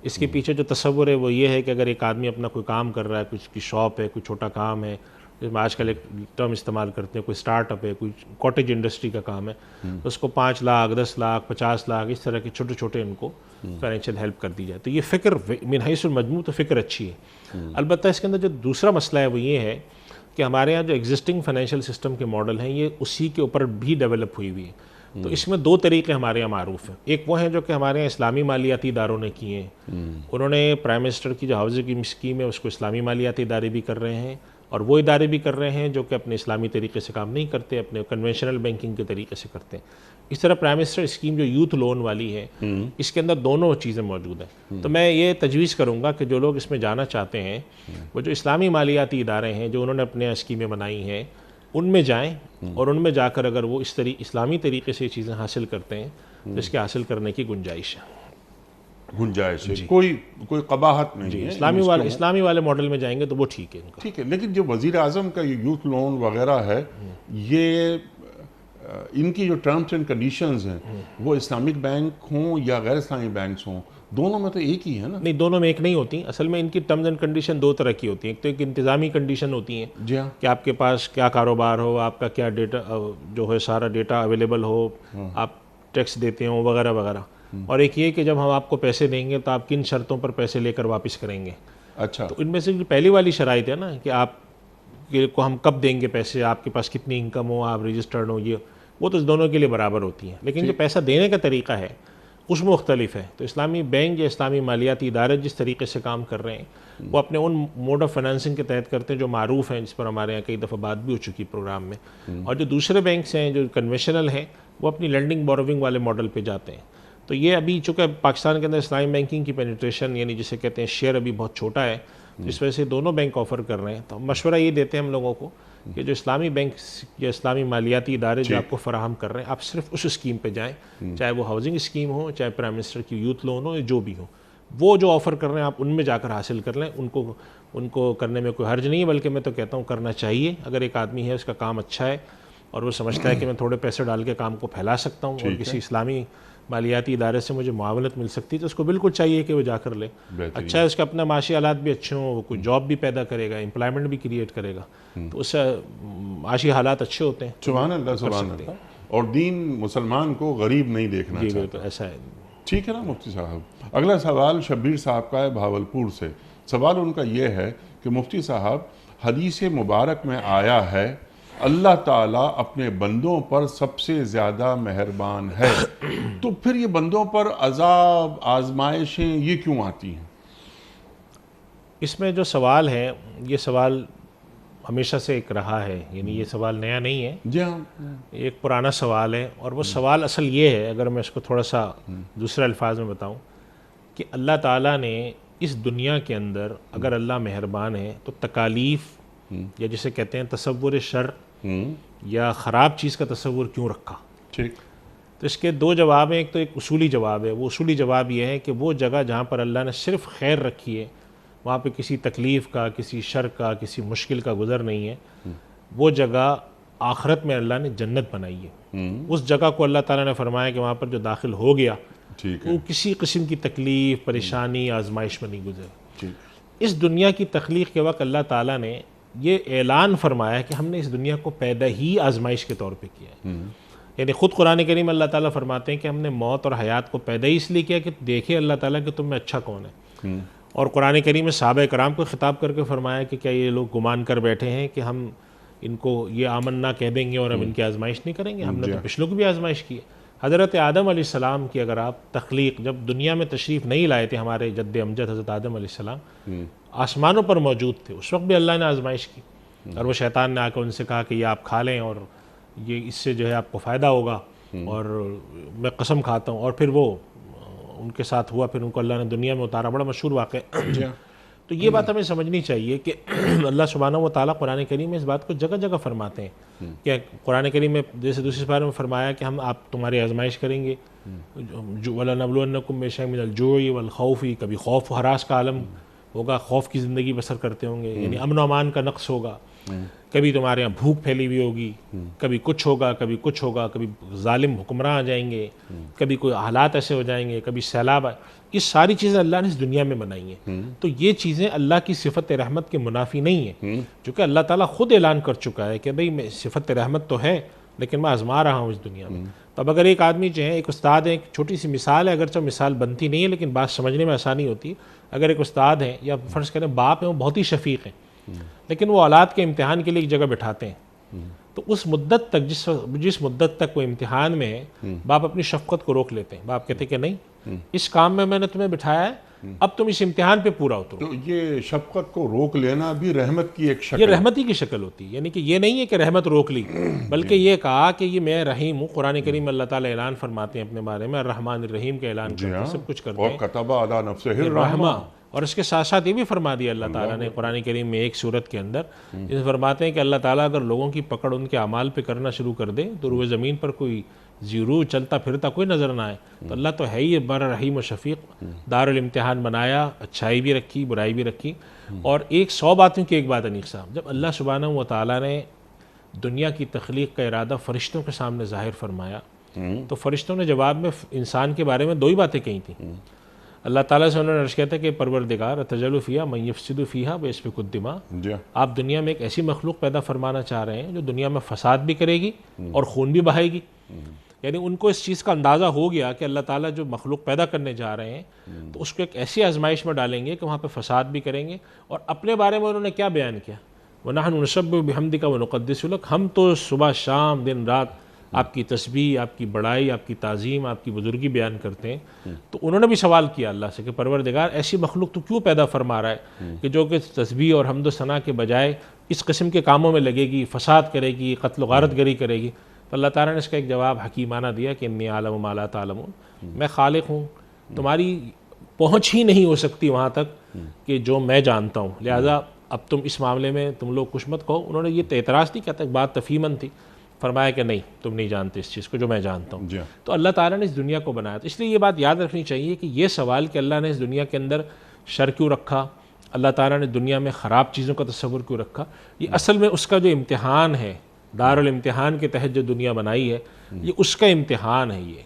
इसके पीछे जो तस्वुर है वो ये है कि अगर एक आदमी अपना कोई काम कर रहा है, कुछ की शॉप है, कोई छोटा काम है, जिसमें आजकल एक टर्म इस्तेमाल करते हैं, कोई स्टार्टअप है, कोई कॉटेज इंडस्ट्री का काम है, तो उसको 5 लाख, 10 लाख, 50 लाख इस तरह के छोटे छोटे उनको फाइनेंशियल हेल्प कर दी जाए। तो ये फ़िक्र मिन हैसुल मजमू तो फ़िक्र अच्छी है। अलबत्ता इसके अंदर जो दूसरा मसला है वो ये है कि हमारे यहाँ जो एग्जिस्टिंग फाइनेंशियल सिस्टम के मॉडल हैं ये उसी के ऊपर भी डेवलप हुई हुई है। तो इसमें 2 तरीके हमारे यहाँ मारूफ हैं। एक वो हैं जो कि हमारे यहाँ इस्लामी मालियाती इदारों ने किए हैं, उन्होंने प्राइम मिनिस्टर की जो हाउसिंग स्कीम है उसको इस्लामी मालियाती इदारे भी कर रहे हैं, और वो इदारे भी कर रहे हैं जो कि अपने इस्लामी तरीके से काम नहीं करते, अपने कन्वेंशनल बैंकिंग के तरीके से करते हैं। इस तरह प्राइम मिनिस्टर स्कीम जो यूथ लोन वाली है, इसके अंदर दोनों चीज़ें मौजूद हैं। तो मैं ये तजवीज़ करूँगा कि जो लोग इसमें जाना चाहते हैं, वो जो इस्लामी मालियाती इदारे हैं जो उन्होंने अपने स्कीमें बनाई हैं, उनमें जाएं, और उनमें जाकर अगर वो इस्लामी तरीके से चीज़ें हासिल करते हैं तो इसके हासिल करने की गुंजाइश है। कोई कबाहत नहीं है। इस्लामी वाले मॉडल में जाएंगे तो वो ठीक है, ठीक है। लेकिन जो वज़ीर आज़म का यूथ लोन वगैरह है, ये इनकी जो टर्म्स एंड कंडीशंस हैं वो इस्लामिक बैंक हों या गैर इस्लामी बैंक्स हों, दोनों में तो एक ही है ना? नहीं, दोनों में एक नहीं होती। असल में इनकी टर्म्स एंड कंडीशन 2 तरह की होती हैं। एक तो एक इंतज़ामी कंडीशन होती हैं जी हाँ, कि आपके पास क्या कारोबार हो, आपका क्या डेटा जो है सारा डेटा अवेलेबल हो, आप टैक्स देते हो वगैरह वगैरह, और एक ये कि जब हम आपको पैसे देंगे तो आप किन शर्तों पर पैसे लेकर वापस करेंगे। अच्छा। तो इनमें से जो पहली वाली शराइत है ना कि आप को हम कब देंगे पैसे, आपके पास कितनी इनकम हो, आप रजिस्टर्ड हो, ये वो तो दोनों के लिए बराबर होती हैं, लेकिन जो पैसा देने का तरीका है उसमें मुख्तलिफ है। तो इस्लामी बैंक या इस्लामी मालियाती इदारे जिस तरीके से काम कर रहे हैं वो अपने उन मोड ऑफ फाइनेंसिंग के तहत करते हैं जो मारूफ हैं, जिस पर हमारे यहाँ कई दफ़ा बात भी हो चुकी प्रोग्राम में। और जो दूसरे बैंक्स हैं जो कन्वेंशनल हैं वो अपनी लेंडिंग बोरोविंग वाले मॉडल पे जाते हैं। तो ये अभी चूँकि पाकिस्तान के अंदर इस्लामी बैंकिंग की पेनिट्रेशन यानी जिसे कहते हैं शेयर अभी बहुत छोटा है, तो इस वजह से दोनों बैंक ऑफ़र कर रहे हैं। तो मशवरा ये देते हैं हम लोगों को कि जो इस्लामी बैंक या इस्लामी मालियाती इदारे जो आपको फराहम कर रहे हैं, आप सिर्फ उस स्कीम पे जाएं, चाहे वो हाउसिंग स्कीम हो, चाहे प्राइम मिनिस्टर की यूथ लोन हो, या जो भी हो, वो जो ऑफ़र कर रहे हैं आप उनमें जाकर हासिल कर लें। उनको करने में कोई हर्ज नहीं है, बल्कि मैं तो कहता हूँ करना चाहिए। अगर एक आदमी है उसका काम अच्छा है और वो समझता है कि मैं थोड़े पैसे डाल के काम को फैला सकता हूँ और किसी इस्लामी मालियाती इदारे से मुझे मुआवनत मिल सकती है, तो उसको बिल्कुल चाहिए कि वो जाकर ले। अच्छा है, उसके अपना माशी हालात भी अच्छे हों, वो कोई जॉब भी पैदा करेगा, एम्प्लॉयमेंट भी क्रिएट करेगा, तो उससे माशी हालात अच्छे होते हैं। सुभान अल्लाह, सुभान अल्लाह। और दीन मुसलमान को गरीब नहीं देखना जी चाहता। बिल्कुल ऐसा है। ठीक है ना मुफ्ती साहब। अगला सवाल शब्बीर साहब का है भावलपुर से। सवाल उनका ये है कि मुफ्ती साहब, हदीस मुबारक में आया है अल्लाह ताला अपने बंदों पर सबसे ज़्यादा मेहरबान है, तो फिर ये बंदों पर अजाब आजमाइशें ये क्यों आती हैं? इसमें जो सवाल है ये सवाल हमेशा से एक रहा है, यानी ये सवाल नया नहीं है। जी हाँ, एक पुराना सवाल है और वो सवाल असल ये है, अगर मैं इसको थोड़ा सा दूसरे अल्फाज में बताऊं, कि अल्लाह ताला ने इस दुनिया के अंदर अगर अल्लाह मेहरबान है तो तकालीफ या जिसे कहते हैं तसव्वुर शर या ख़राब चीज़ का तसव्वुर क्यों रखा? ठीक। तो इसके दो जवाब हैं। एक तो एक उसूली जवाब है, वो उसूली जवाब ये है कि वो जगह जहाँ पर अल्लाह ने सिर्फ़ खैर रखी है, वहाँ पे किसी तकलीफ़ का, किसी शर का, किसी मुश्किल का गुज़र नहीं है, वो जगह आखिरत में अल्लाह ने जन्नत बनाई है। उस जगह को अल्लाह ताला ने फरमाया कि वहाँ पर जो दाखिल हो गया वो किसी किस्म की तकलीफ़, परेशानी, आजमाइश में नहीं गुजरे। इस दुनिया की तख्लीक़ के वक्त अल्लाह ताला ने ये ऐलान फरमाया कि हमने इस दुनिया को पैदा ही आजमाइश के तौर पे किया है। यानी ख़ुद कुरान करीम अल्लाह ताला फरमाते हैं कि हमने मौत और हयात को पैदा ही इसलिए किया कि देखे अल्लाह ताला कि तुम में अच्छा कौन है। और कुरान करीम में सहाबा कराम को ख़िताब करके फरमाया कि क्या ये लोग गुमान कर बैठे हैं कि हम इनको ये आमन्ना कह देंगे और हम इनकी आजमाइश नहीं करेंगे? हमने तो पिछलों की भी आजमाइश की है। हज़रत आदम अलैहिस्सलाम की अगर आप तख्लीक़, जब दुनिया में तशरीफ़ नहीं लाए थे हमारे जद्द अमजद हज़रत आदम अलैहिस्सलाम, आसमानों पर मौजूद थे, उस वक्त भी अल्लाह ने आजमाइश की और वो शैतान ने आकर उनसे कहा कि ये आप खा लें और ये इससे जो है आपको फ़ायदा होगा, और मैं कसम खाता हूँ। और फिर वो उनके साथ हुआ, फिर उनको अल्लाह ने दुनिया में उतारा। बड़ा मशहूर वाक़या। तो ये बात हमें समझनी चाहिए कि अल्लाह सुब्हानहू व तआला कुरान करीम में इस बात को जगह जगह फरमाते हैं कि कुरान करीम में जैसे दूसरी बार में फरमाया कि हम आप तुम्हारी आजमाइश करेंगे, वलनबलुवन्नकुम बिशैइन मिनल जूइ वल खौफि, कभी खौफ हरास का आलम होगा, खौफ की ज़िंदगी बसर करते होंगे, यानी अमन अमान का नक्स होगा। कभी तुम्हारे यहाँ भूख फैली हुई होगी, कभी कुछ होगा, कभी कुछ होगा, कभी जालिम हुक्मरान आ जाएंगे, कभी कोई हालात ऐसे हो जाएंगे, कभी सैलाब। ये सारी चीज़ें अल्लाह ने इस दुनिया में बनाई हैं। तो ये चीज़ें अल्लाह की सिफत रहमत के मुनाफी नहीं है, क्योंकि अल्लाह ताला खुद ऐलान कर चुका है कि भाई मैं सिफत रहमत तो है लेकिन मैं आजमा रहा हूँ इस दुनिया में। तो अब अगर एक आदमी जो है, एक उस्ताद है, एक छोटी सी मिसाल है, अगरचे मिसाल बनती नहीं है लेकिन बात समझने में आसानी होती है। अगर एक उस्ताद है या फ़र्ज़ करें बाप है, वो बहुत ही शफ़ीक़ हैं, लेकिन वो औलाद के इम्तिहान के लिए एक जगह बिठाते हैं, तो उस मुद्दत तक जिस मुद्दत तक वो इम्तिहान में है, बाप अपनी शफ़क़त को रोक लेते हैं। बाप कहते हैं कि नहीं, इस काम में मैंने तुम्हें बिठाया है, अब तुम इस इम्तिहान पे पूरा उतरो। तो ये शफ़क़त को रोक लेना भी रहमत की एक शक्ल, ये रहमत ही की शक्ल होती है। यानी कि ये नहीं है कि रहमत रोक ली, बल्कि ये कहा कि ये मैं रहीम हूँ। कुरान करीम अल्लाह ताला ऐलान फरमाते हैं अपने बारे में, रहमान रहीम का ऐलान करते हैं, सब कुछ करते हैं, और कतबा अला नफ्सिहिर रहमा। और इसके साथ साथ ये भी फरमा दिया अल्लाह ताला ने कुरान करीम में एक सूरत के अंदर, जिसमें फरमाते हैं कि अल्लाह ताला अगर लोगों की पकड़ उनके अमाल पे करना शुरू कर दे तो रुए ज़मीन पर कोई ज़ीरू चलता फिरता कोई नज़र ना आए। तो अल्लाह तो है ही बड़ा रहीम और शफ़ीक़। दारुल इम्तिहान बनाया, अच्छाई भी रखी, बुराई भी रखी। और 100 बातों की एक बात अनीक साहब, जब अल्लाह सुब्हानहू व तआला ने दुनिया की तख्लीक़ का इरादा फ़रिश्तों के सामने ज़ाहिर फरमाया, तो फ़रिश्तों ने जवाब में इंसान के बारे में 2 ही बातें कही थी। अल्लाह ताला से उन्होंने अर्ज़ किया था कि परवरदिगार तजल्लु फ़ीहा मन यफ़सिदु फ़ीहा व यस्फ़िकुद दिमा, आप दुनिया में एक ऐसी मखलूक पैदा फरमाना चाह रहे हैं जो दुनिया में फ़साद भी करेगी और खून भी बहाएगी। यानी उनको इस चीज़ का अंदाज़ा हो गया कि अल्लाह ताला जो मखलूक पैदा करने जा रहे हैं तो उसको एक ऐसी आजमाइश में डालेंगे कि वहाँ पे फसाद भी करेंगे। और अपने बारे में उन्होंने क्या बयान किया, वनहनु नुसब्बिहु बिहम्दिका व नुक़द्दिसु लक, हम तो सुबह शाम दिन रात आपकी तस्बीह, आपकी बड़ाई, आपकी ताज़ीम, आपकी बुजुर्गी बयान करते हैं। तो उन्होंने भी सवाल किया अल्लाह से कि परवरदिगार ऐसी मखलूक तो क्यों पैदा फरमा रहा है कि जो कि तस्बीह और हम्द सना के बजाय इस किस्म के कामों में लगेगी, फ़साद करेगी, क़त्ल गारतगरी करेगी। तो अल्लाह ताला ने इसका एक जवाब हकीमाना दिया कि इन्नी आलमु मा ला तालमून, मैं खालिक हूँ, तुम्हारी पहुँच ही नहीं हो सकती वहाँ तक कि जो मैं जानता हूँ, लिहाजा अब तुम इस मामले में तुम लोग कुछ मत कहो। उन्होंने ये एतराज़ नहीं कहता, एक बात तफ़हीमन थी, फरमाया कि नहीं तुम नहीं जानते इस चीज़ को जो मैं जानता हूँ। तो अल्लाह ताला ने इस दुनिया को बनाया, तो इसलिए ये बात याद रखनी चाहिए कि ये सवाल कि अल्लाह ने इस दुनिया के अंदर शर क्यों रखा, अल्लाह ताला ने दुनिया में ख़राब चीज़ों का तस्वुर क्यों रखा, ये असल में उसका जो इम्तिहान है, दारुल इम्तिहान के तहत जो दुनिया बनाई है, ये उसका इम्तिहान है। ये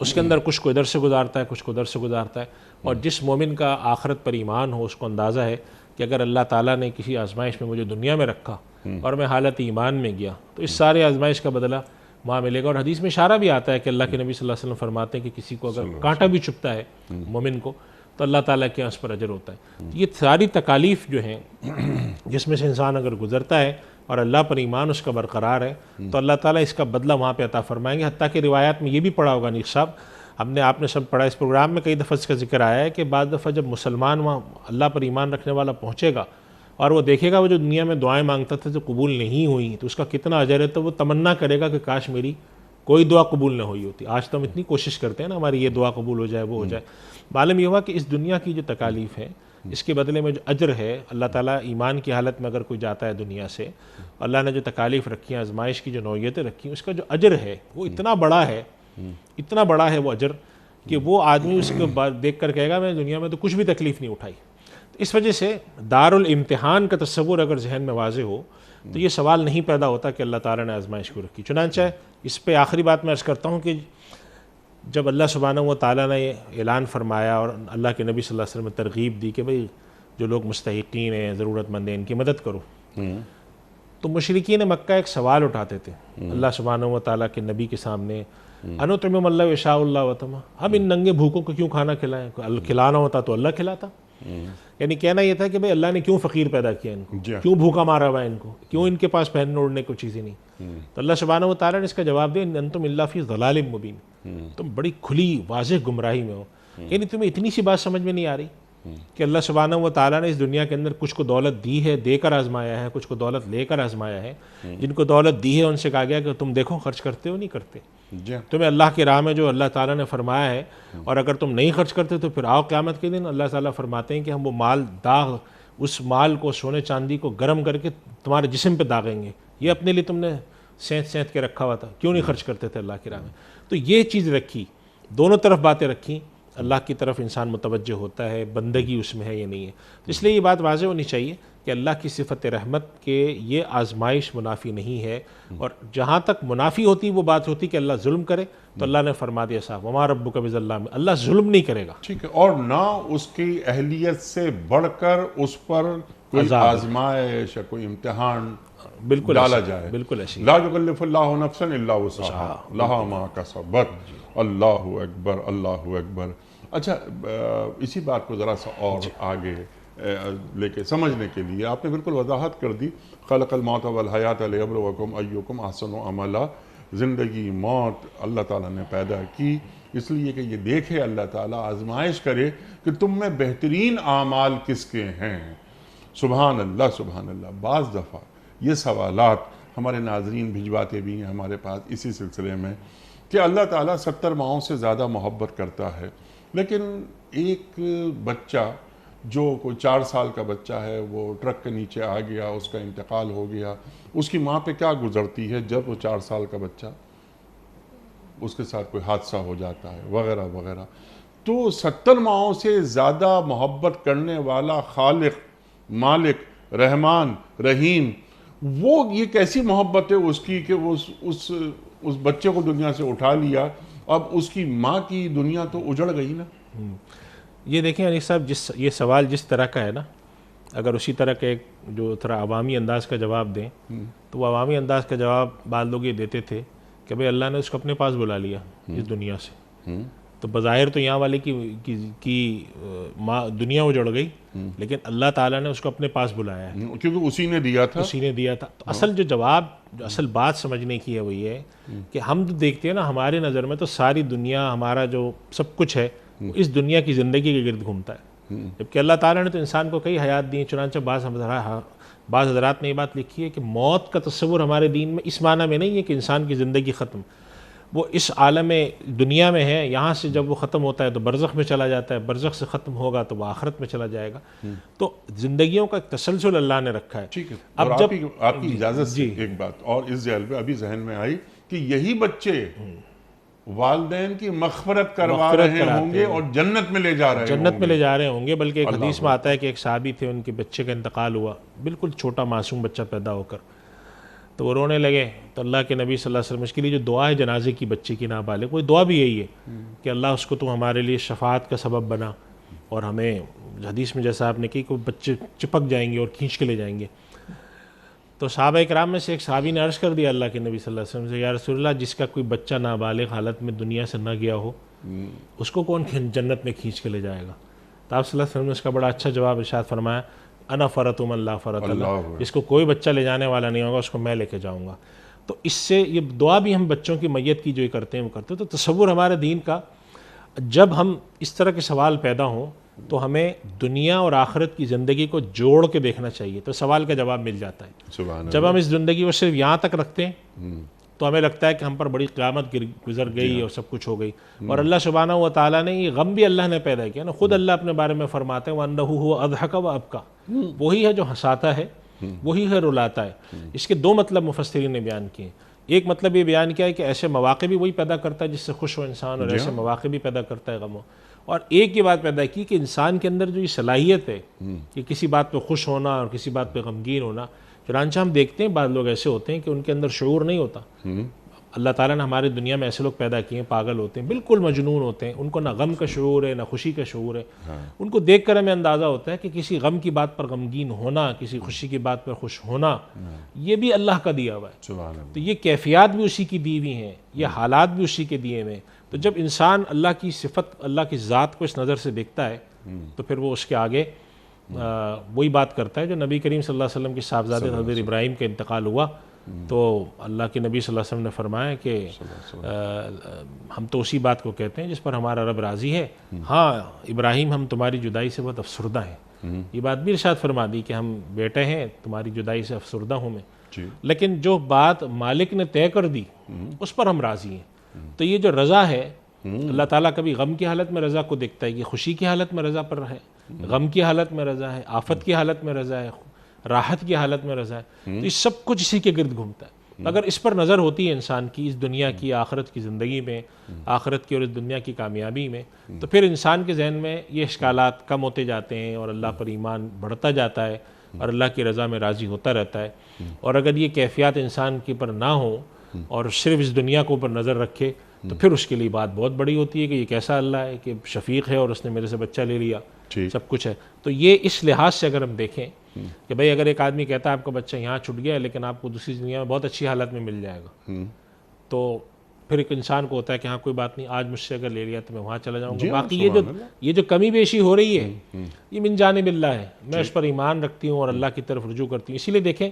उसके अंदर कुछ को इधर से गुजारता है, कुछ को उधर से गुजारता है। और जिस मोमिन का आखिरत पर ईमान हो उसको अंदाज़ा है कि अगर अल्लाह ताला ने किसी आजमाइश में मुझे दुनिया में रखा और मैं हालत ईमान में गया तो इस सारे आजमाइश का बदला वहाँ मिलेगा। और हदीस में इशारा भी आता है कि अल्लाह के नबी सल्लल्लाहु अलैहि वसल्लम फरमाते हैं कि किसी को अगर कांटा भी चुभता है मोमिन को तो अल्लाह ताला के यहाँ उस पर अजर होता है। ये सारी तकालीफ जो हैं जिसमें से इंसान अगर गुजरता है और अल्लाह पर ईमान उसका बरकरार है तो अल्लाह ताला इसका बदला वहाँ पे अता फरमाएंगे। हत्ता कि रिवायात में ये भी पढ़ा होगा नीक साहब, आपने सब पढ़ा, इस प्रोग्राम में कई दफ़ा इसका जिक्र आया है कि बाद दफ़ा जब मुसलमान वहाँ अल्लाह पर ईमान रखने वाला पहुँचेगा और वो देखेगा वो जो दुनिया में दुआएं मांगता था जो कबूल नहीं हुई तो उसका कितना अजर है, तो वो तमन्ना करेगा कि काश मेरी कोई दुआ कबूल न हुई होती। आज तो हम इतनी कोशिश करते हैं ना हमारी ये दुआ कबूल हो जाए, वो हो जाए। मालूम ये हुआ कि इस दुनिया की जो तकालीफ है इसके बदले में जो अजर है, अल्लाह ताला ईमान की हालत में अगर कोई जाता है दुनिया से, अल्लाह ने जो तकालीफ रखी हैं, आजमाइश की जो नौयतें रखी हैं, उसका जो अजर है वो इतना बड़ा है, इतना बड़ा है वो अजर कि वो आदमी उसके बाद देख कर कहेगा मैं दुनिया में तो कुछ भी तकलीफ़ नहीं उठाई। तो इस वजह से दारुल इम्तिहान का तस्वुर अगर जहन में वाज़े हो तो ये सवाल नहीं पैदा होता कि अल्लाह ताला ने आजमाइश को रखी। चुनांचे इस पे आखिरी बात मैं अर्ज़ करता हूँ कि जब अल्लाह सुब्हानहू व तआला ने ऐलान फरमाया और अल्लाह के नबी सल्लल्लाहु अलैहि वसल्लम ने तरगीब दी कि भाई जो लोग मुस्तहिक़ीन हैं, ज़रूरतमंद हैं, इनकी मदद करो, तो मुशरिकीन मक्का एक सवाल उठाते थे अल्लाह सुब्हानहू व तआला के नबी के सामने, अनुतमिम अल्लाह यशाउल्लाह व तमा, हम इन नंगे भूखों को क्यों खाना खिलाएं, खिलाना होता तो अल्लाह खिलाता। यानी कहना यह था कि भाई अल्लाह ने क्यों फ़कीर पैदा किया इनको, क्यों भूखा मारा हुआ है इनको, क्यों इनके पास पहनने ओढ़ने को चीज़ें नहीं। तो अल्लाह सुब्हानहू व तआला ने इसका जवाब दिया, अंतुम इल्ला फ़ी ज़लालिम मुबीन, तुम बड़ी खुली वाज़ेह गुमराही में हो। यानी तुम्हें इतनी सी बात समझ में नहीं आ रही कि अल्लाह सुब्हानहू व तआला ने इस दुनिया के अंदर कुछ को दौलत दी है, देकर आजमाया है, कुछ को दौलत लेकर आजमाया है। जिनको दौलत दी है उनसे कहा गया कि तुम देखो खर्च करते हो नहीं करते, तुम्हें अल्लाह की राह में जो अल्लाह ताला ने फरमाया है, और अगर तुम नहीं खर्च करते तो फिर आओ क़यामत के दिन अल्लाह ताला फरमाते हैं कि हम वो माल दाग, उस माल को सोने चांदी को गर्म करके तुम्हारे जिस्म पे दागेंगे, ये अपने लिए तुमने सेंध सेंध के रखा हुआ था, क्यों नहीं खर्च करते थे अल्लाह की राह में। तो ये चीज़ रखी, दोनों तरफ बातें रखी, अल्लाह की तरफ इंसान मुतवज्जह होता है, बंदगी उसमें है या नहीं है। तो इसलिए ये बात वाज़ेह होनी चाहिए कि अल्लाह की सिफत रहमत के ये आजमाइश मुनाफी नहीं है। और जहाँ तक मुनाफी होती वो बात होती कि अल्लाह जुल्म करे, तो अल्लाह ने फरमा दिया साहब वमा रब्बुका बिज़ल्लाम, अल्लाह जुल्म नहीं करेगा, ठीक है, और ना उसकी अहलियत से बढ़कर उस पर कोई आजमाइश या कोई इम्तिहान बिल्कुल डाला जाए। बिल्कुल ऐसी ला युकल्लिफुल्लाहु नफ्सन इल्ला वुसअहा लहा मा कसबत, अल्लाहु अकबर, अल्लाहु अकबर। अच्छा, इसी बात को ज़रा सा और आगे लेके समझने के लिए आपने बिल्कुल वजाहत कर दी, खलक़ल मौत वल हयात लियब्लुवकुम अय्युकुम अहसनु अमला, ज़िंदगी मौत अल्लाह ताला ने पैदा की इसलिए कि ये देखे अल्लाह ताला, आजमाइश करे कि तुम में बेहतरीन आमाल किसके हैं। सुबहान अल्लाह, सुबहान अल्लाह। बाज़ दफ़ा ये सवालात हमारे नाज़रीन भिजवाते भी हैं हमारे पास इसी सिलसिले में कि अल्लाह ताला 70 माओं से ज़्यादा मोहब्बत करता है, लेकिन एक बच्चा जो कोई 4 साल का बच्चा है वो ट्रक के नीचे आ गया, उसका इंतकाल हो गया, उसकी माँ पे क्या गुजरती है जब वो 4 साल का बच्चा उसके साथ कोई हादसा हो जाता है वगैरह वगैरह। तो 70 माओं से ज़्यादा मोहब्बत करने वाला खालिक, मालिक, रहमान, रहीम, वो ये कैसी मोहब्बत है उसकी कि वो उस बच्चे को दुनिया से उठा लिया, अब उसकी माँ की दुनिया तो उजड़ गई ना। ये देखें अनिस साहब, ये सवाल जिस तरह का है ना, अगर उसी तरह के एक जो थोड़ा अवामी अंदाज़ का जवाब दें तो वो अवामी अंदाज़ का जवाब बाद लोग ये देते थे कि भाई अल्लाह ने उसको अपने पास बुला लिया इस दुनिया से। तो बज़ाहिर तो यहाँ वाले की दुनिया उजड़ गई, लेकिन अल्लाह ताला ने उसको अपने पास बुलाया है, क्योंकि उसी ने दिया था। उसी ने दिया था। तो असल जो जवाब, जो असल बात समझने की है वो ये है कि हम तो देखते हैं ना, हमारे नज़र में तो सारी दुनिया, हमारा जो सब कुछ है वो इस दुनिया की ज़िंदगी के गिर्द घूमता है, जबकि अल्लाह ताला ने तो इंसान को कई हयात दी। चुनांचे बाज़ हज़रात ने ये बात लिखी है कि मौत का तस्वुर हमारे दीन में इस माना में नहीं है कि इंसान की ज़िंदगी ख़त्म, वो इस आलम दुनिया में है। यहाँ से जब वो ख़त्म होता है तो बरज़ख में चला जाता है, बरज़ख से ख़त्म होगा तो वो आखिरत में चला जाएगा। तो ज़िंदगियों का एक तसलसल अल्लाह ने रखा है। ठीक है। अब जब आपकी इजाज़त से एक बात और इस जहल पे अभी जहन में आई कि यही बच्चे वालिदैन की मग़फ़िरत करवा रहे होंगे और जन्नत में ले जा रहे होंगे। बल्कि एक हदीस में आता है कि एक सहाबी थे, उनके बच्चे का इंतकाल हुआ, बिल्कुल छोटा मासूम बच्चा पैदा होकर, तो वो रोने लगे। तो अल्लाह के नबी सल्लल्लाहु अलैहि वसल्लम, इसके लिए जो दुआ है जनाजे की बच्चे की नाबालिग, कोई दुआ भी यही है कि अल्लाह उसको तुम हमारे लिए शफाअत का सबब बना, और हमें हदीस में जैसा आपने की, कोई बच्चे चिपक जाएंगे और खींच के ले जाएंगे। तो सहाबा इकराम में से एक सहाबी ने अर्ज़ कर दिया अल्लाह के नबी सल्लल्लाहु अलैहि वसल्लम से, या रसूलल्लाह, जिसका कोई बच्चा नाबालिग हालत में दुनिया से न गया हो, उसको कौन जन्नत में खींच के ले जाएगा? तो आप सल्लल्लाहु अलैहि वसल्लम ने उसका बड़ा अच्छा जवाब इरशाद फरमाया, अना फ़रतुम अल्लाह फ़रत अल्लाह, जिसको कोई बच्चा ले जाने वाला नहीं होगा उसको मैं लेके जाऊँगा। तो इससे ये दुआ भी हम बच्चों की मैयत की जो करते हैं वो करते हैं। तो तसव्वुर हमारे दीन का, जब हम इस तरह के सवाल पैदा हों तो हमें दुनिया और आखिरत की ज़िंदगी को जोड़ के देखना चाहिए, तो सवाल का जवाब मिल जाता है। जब हम इस ज़िंदगी को सिर्फ यहाँ तक रखते हैं तो हमें लगता है कि हम पर बड़ी क़यामत गुजर गई और सब कुछ हो गई। और अल्लाह सुब्हानहू व तआला ने ये गम भी अल्लाह ने पैदा किया ना, खुद अल्लाह अपने बारे में फरमाते हैं वन्नहु हुवा अज़हक व अबका, वही है जो हंसाता है, वही है रुलाता है। इसके दो मतलब मुफस्सिरीन ने बयान किए। एक मतलब ये बयान किया है कि ऐसे मौक़े भी वही पैदा करता है जिससे खुश हो इंसान, और ऐसे मौक़े भी पैदा करता है गम हो। और एक ये बात पैदा की कि इंसान के अंदर जो ये सलाहियत है कि किसी बात पे खुश होना और किसी बात पे गमगीन होना, चुनांचे हम देखते हैं बाद लोग ऐसे होते हैं कि उनके अंदर शऊर नहीं होता। अल्लाह ताला ने हमारी दुनिया में ऐसे लोग पैदा किए हैं, पागल होते हैं, बिल्कुल मजनून होते हैं, उनको ना गम का शऊर है ना खुशी का शऊर है। उनको देख कर हमें अंदाज़ा होता है कि किसी गम की बात पर गमगीन होना, किसी खुशी की बात पर खुश होना, ये भी अल्लाह का दिया हुआ है। तो ये कैफियत भी उसी की दी हुई हैं, ये हालात भी उसी के दिए हुए हैं। तो जब इंसान अल्लाह की सिफत, अल्लाह की ज़ात को इस नज़र से देखता है तो फिर वो उसके आगे वही बात करता है जो नबी करीम सल्लल्लाहु अलैहि वसल्लम के साहबजादे हज़रत इब्राहीम का इंतकाल हुआ तो अल्लाह के नबी सल्लल्लाहु अलैहि वसल्लम ने फरमाया कि हम तो उसी बात को कहते हैं जिस पर हमारा रब राज़ी है। हाँ इब्राहीम, हम तुम्हारी जुदाई से बहुत अफसरदा हैं। ये बात भी इरशाद फरमा दी कि हम बेटे हैं, तुम्हारी जुदाई से अफसरदा हूँ मैं, लेकिन जो बात मालिक ने तय कर दी उस पर हम राज़ी हैं। तो ये जो रज़ा है, अल्लाह ताला कभी गम की हालत में रज़ा को देखता है कि खुशी की हालत में रज़ा पर है, गम की हालत में रज़ा है, आफत की हालत में रज़ा है, राहत की हालत में रज़ा है। तो ये सब कुछ इसी के गिर्द घूमता है। अगर इस पर नज़र होती है इंसान की, इस दुनिया की आखिरत की ज़िंदगी में, आखिरत की और इस दुनिया की कामयाबी में, तो फिर इंसान के जहन में ये इश्कालात कम होते जाते हैं और अल्लाह पर ईमान बढ़ता जाता है और अल्लाह की रज़ा में राज़ी होता रहता है। और अगर ये कैफियत इंसान के पर ना हो और सिर्फ इस दुनिया को ऊपर नज़र रखे तो फिर उसके लिए बात बहुत बड़ी होती है कि ये कैसा अल्लाह है कि शफ़ीक़ है और उसने मेरे से बच्चा ले लिया, सब कुछ है। तो ये इस लिहाज से अगर हम देखें कि भाई अगर एक आदमी कहता है आपका बच्चा यहाँ छूट गया है लेकिन आपको दूसरी दुनिया में बहुत अच्छी हालत में मिल जाएगा, तो फिर एक इंसान को होता है कि हाँ कोई बात नहीं, आज मुझसे अगर ले लिया तो मैं वहाँ चला जाऊँगा। बाकी ये जो कमी बेशी हो रही है ये मिन जानिबिल्लाह है, मैं उस पर ईमान रखती हूँ और अल्लाह की तरफ रुजू करती हूँ। इसीलिए देखें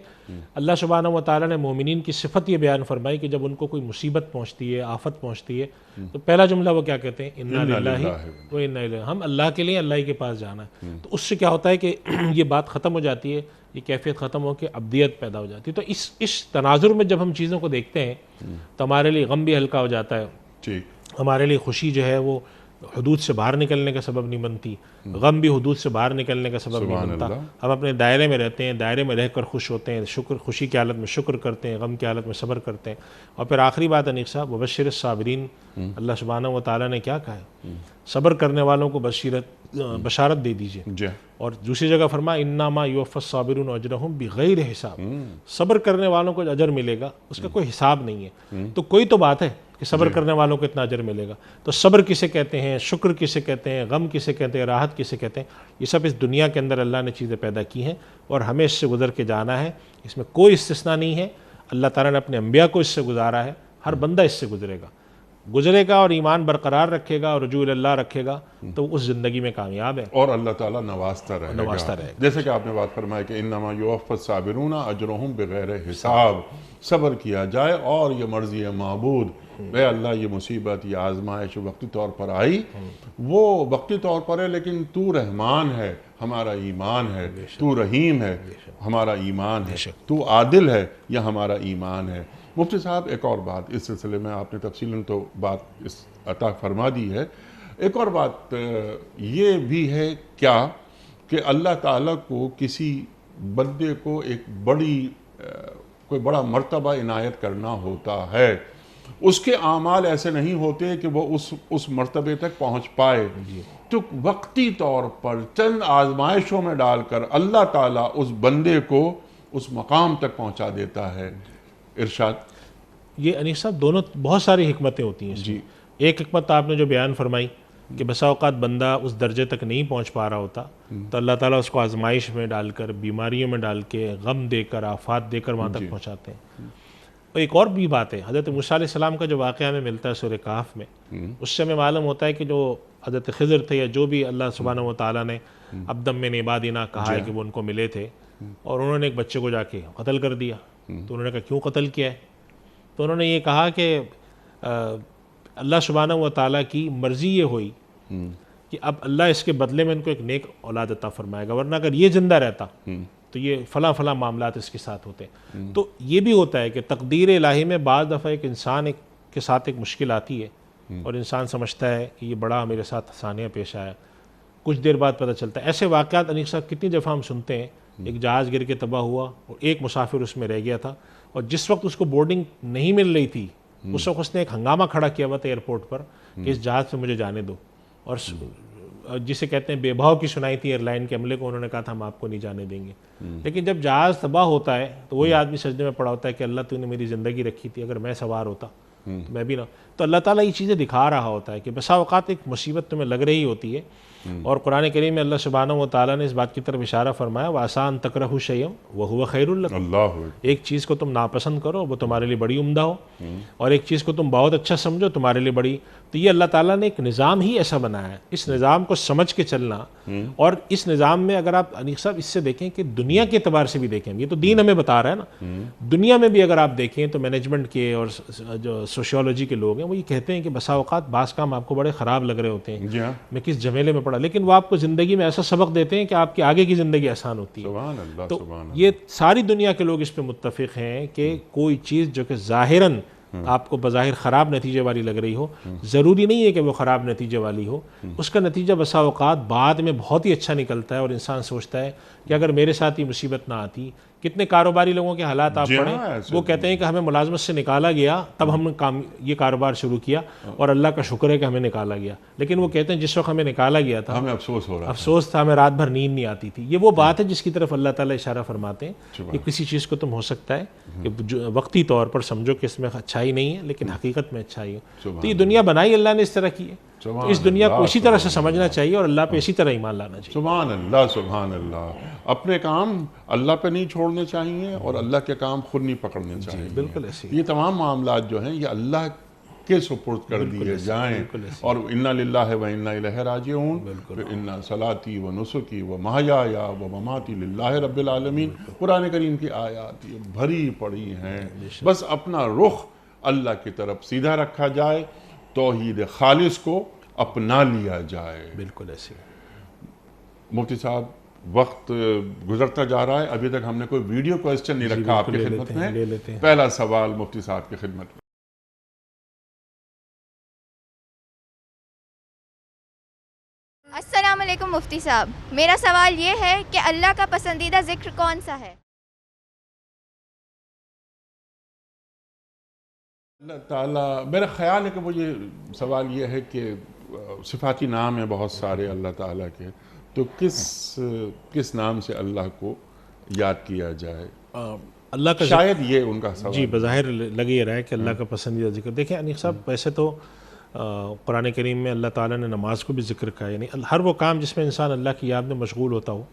अल्लाह सुब्हानहू व तआला ने मोमिनीन की सिफत ये बयान फरमाई कि जब उनको कोई मुसीबत पहुँचती है, आफत पहुँचती है, तो पहला जुमला वो क्या कहते हैं, इन्ना लिल्लाहि व इन्ना इलैहि, हम अल्लाह के लिए अल्लाह ही के पास जाना है। तो उससे क्या होता है कि ये बात ख़त्म हो जाती है, ये कैफियत ख़त्म हो के अब्दियत पैदा हो जाती है। तो इस तनाजुर में जब हम चीज़ों को देखते हैं तो हमारे लिए गम भी हल्का हो जाता है, हमारे लिए खुशी जो है वो हुदूद से बाहर निकलने का सबब नहीं बनती, गम भी हुदूद से बाहर निकलने का सबब नहीं बनता। हम अपने दायरे में रहते हैं, दायरे में रहकर खुश होते हैं, शुक्र, खुशी की हालत में शुक्र करते हैं, गम की हालत में सब्र करते हैं। और फिर आखिरी बात अनीक साहब, वबश्शिर साबिरीन, अल्लाह सुब्हानहू व तआला ने क्या कहा है, सब्र करने वालों को बशारत दे दीजिए। और दूसरी जगह फरमाया इन्नमा युवफ़्फ़स साबिरून अजरहुम बिग़ैरि हिसाब, सब्र करने वालों को अजर मिलेगा उसका कोई हिसाब नहीं है। तो कोई तो बात है कि सब्र करने वालों को इतना अजर मिलेगा। तो सब्र किसे कहते हैं, शुक्र किसे कहते हैं, गम किसे कहते हैं, राहत किसे कहते हैं, ये सब इस दुनिया के अंदर अल्लाह ने चीज़ें पैदा की हैं और हमें इससे गुजर के जाना है, इसमें कोई इस्तिस्ना नहीं है। अल्लाह ताला ने अपने अंबिया को इससे गुजारा है हर बंदा इससे गुजरेगा और ईमान बरकरार रखेगा और रुजू इल्लाह रखेगा तो उस ज़िंदगी में कामयाब है और अल्लाह ताला नवाजता रहेगा। जैसे कि आपने बात फरमाई कि इन्नमा युवफ़्फ़स साबिरूना अजरुहुम बिगैर हिसाब, सब्र किया जाए और ये मर्ज़ी है माबूद, वे अल्लाह ये मुसीबत ये आजमाइश वक्ती तौर पर आई, वो वक्ती तौर पर है, लेकिन तू रहमान है हमारा ईमान है, तू रहीम है हमारा ईमान है, तू आदिल है यह हमारा ईमान है। मुफ्ती साहब एक और बात इस सिलसिले में आपने तफसीलन तो बात इस अता फरमा दी है, एक और बात ये भी है क्या कि अल्लाह ताला को किसी बंदे को एक कोई बड़ा मर्तबा इनायत करना होता है, उसके आमाल ऐसे नहीं होते कि वो उस मर्तबे तक पहुँच पाए, तो वक्ती तौर पर चंद आजमाइशों में डालकर अल्लाह ताला उस बंदे को उस मकाम तक पहुँचा देता है। इरशाद। ये अनीस साहब दोनों बहुत सारी हिकमतें होती हैं जी। एक हिकमत आपने जो बयान फरमाई कि बसा औक़ात बंदा उस दर्जे तक नहीं पहुंच पा रहा होता तो अल्लाह ताला उसको आजमाइश में डालकर, बीमारियों में डाल के, गम देकर, आफात देकर वहाँ तक पहुँचाते हैं। और एक और भी बात है, हज़रत मूसा अलैहिस्सलाम का जो वाक़या में मिलता है सूरह कहफ़ में, उससे हमें मालूम होता है कि जो हज़रत ख़िज़र थे या जो भी अल्लाह सुब्हानहू व तआला ने अब्दम मिन इबादिना कहा है कि वो उनको मिले थे और उन्होंने एक बच्चे को जाके कत्ल कर दिया। तो उन्होंने कहा क्यों कत्ल किया है? तो उन्होंने ये कहा कि अल्लाह सुब्हानहू व तआला की मर्ज़ी ये हुई कि अब अल्लाह इसके बदले में इनको एक नेक औलाद अता फरमाएगा, वरना अगर ये ज़िंदा रहता तो ये फ़लाँ फ़लाँ मामलात इसके साथ होते। तो ये भी होता है कि तकदीर इलाही में बाज़ दफ़ा एक इंसान के साथ एक मुश्किल आती है और इंसान समझता है कि ये बड़ा मेरे साथ आसानियाँ पेश आया, कुछ देर बाद पता चलता है। ऐसे वाक़यात अनीस साहब कितनी दफ़ा हम सुनते हैं, एक जहाज़ गिर के तबाह हुआ और एक मुसाफिर उसमें रह गया था और जिस वक्त उसको बोर्डिंग नहीं मिल रही थी उस वक्त उसने एक हंगामा खड़ा किया हुआ था एयरपोर्ट पर कि इस जहाज़ से मुझे जाने दो, और जिसे कहते हैं बेभाव की सुनाई थी एयरलाइन के अमले को, उन्होंने कहा था हम आपको नहीं जाने देंगे। लेकिन जब जहाज़ तबाह होता है तो वही आदमी सजदे में पड़ा होता है कि अल्लाह तूने मेरी ज़िंदगी रखी थी, अगर मैं सवार होता तो मैं भी ना। तो अल्लाह ताला ये चीज़ें दिखा रहा होता है कि बसा औक़ात एक मुसीबत तुम्हें लग रही होती है और कुरान करीम में अल्लाह सुब्हानहू व तआला ने इस बात की तरफ इशारा फरमाया, वासान तकरहु शैअन व हुवा खैरुल लकुम, एक चीज़ को तुम नापसंद करो वो तुम्हारे लिए बड़ी उम्दा हो और एक चीज़ को तुम बहुत अच्छा समझो तुम्हारे लिए बड़ी। तो ये अल्लाह ताला ने एक निज़ाम ही ऐसा बनाया है, इस निज़ाम को समझ के चलना। और इस निज़ाम में अगर आप अनीस साहब इससे देखें कि दुनिया के एतबार से भी देखें, ये तो दीन हमें बता रहा है ना, दुनिया में भी अगर आप देखें तो मैनेजमेंट के और जो सोशियोलॉजी के लोग हैं वो ये कहते हैं कि बसा औक़ात बास काम आपको बड़े ख़राब लग रहे होते हैं, मैं किस झमेले में पड़ा, लेकिन वो आपको ज़िंदगी में ऐसा सबक देते हैं कि आपकी आगे की ज़िंदगी आसान होती है। तो ये सारी दुनिया के लोग इस पर मुत्तफ़िक़ हैं कि कोई चीज़ जो कि ज़ाहिरन आपको बज़ाहिर ख़राब नतीजे वाली लग रही हो, ज़रूरी नहीं है कि वो ख़राब नतीजे वाली हो, उसका नतीजा बसा औक़ात बाद में बहुत ही अच्छा निकलता है और इंसान सोचता है कि अगर मेरे साथ ये मुसीबत ना आती। कितने कारोबारी लोगों के हालात आप पढ़ें, वो कहते हैं कि हमें मुलाजमत से निकाला गया तब हमने ये कारोबार शुरू किया और अल्लाह का शुक्र है कि हमें निकाला गया, लेकिन वो कहते हैं जिस वक्त हमें निकाला गया था हमें अफसोस था, हमें रात भर नींद नहीं आती थी। ये वो बात है जिसकी तरफ अल्लाह ताला इशारा फरमाते हैं कि किसी चीज़ को तुम हो सकता है कि वक्ती तौर पर समझो कि इसमें अच्छाई नहीं है लेकिन हकीकत में अच्छाई हो। तो ये दुनिया बनाई अल्लाह ने इस तरह की है, तो इस दुनिया को इसी तरह से समझना चाहिए और अल्लाह पे इसी तरह ईमान लाना चाहिए। सुभान अल्लाह, सुभान अल्लाह। अपने काम अल्लाह पे नहीं छोड़ने चाहिए और अल्लाह के काम खुद नहीं पकड़ने चाहिए। बिल्कुल ऐसे ये तमाम मामलात जो हैं ये अल्लाह के सुपुर्द कर दिए जाएं और इन्ना लिल्लाहि व इन्ना इलैहि राजिऊन, इन्ना सलाती व नुसुकी व महयाया व ममाती लिल्लाहि रब्बिल आलमीन। कुरान करीम की आयत ये भरी पड़ी हैं, बस अपना रुख अल्लाह की तरफ सीधा रखा जाए, तौहीद खालिस को अपना लिया जाए। बिल्कुल ऐसे। मुफ्ती साहब वक्त गुजरता जा रहा है, अभी तक हमने कोई वीडियो क्वेश्चन नहीं रखा आपकी खिदमत में। पहला सवाल मुफ्ती साहब की खिदमत में। अस्सलाम वालेकुम मुफ्ती साहब, मेरा सवाल ये है कि अल्लाह का पसंदीदा जिक्र कौन सा है? अल्लाह ताला, मेरा ख्याल है कि वो ये सवाल ये है कि सिफाती नाम है बहुत सारे अल्लाह ताला के, तो किस नाम से अल्लाह को याद किया जाए? अल्लाह का शायद ये उनका सवाल जी बज़ाहिर लग ही रहा है कि अल्लाह का पसंदीदा जिक्र। देखिए अनीस साहब, वैसे तो कुरान करीम में अल्लाह ताला ने नमाज को भी जिक्र कहा, यानी हर वो काम जिसमें इंसान अल्लाह की याद में मशगूल होता हो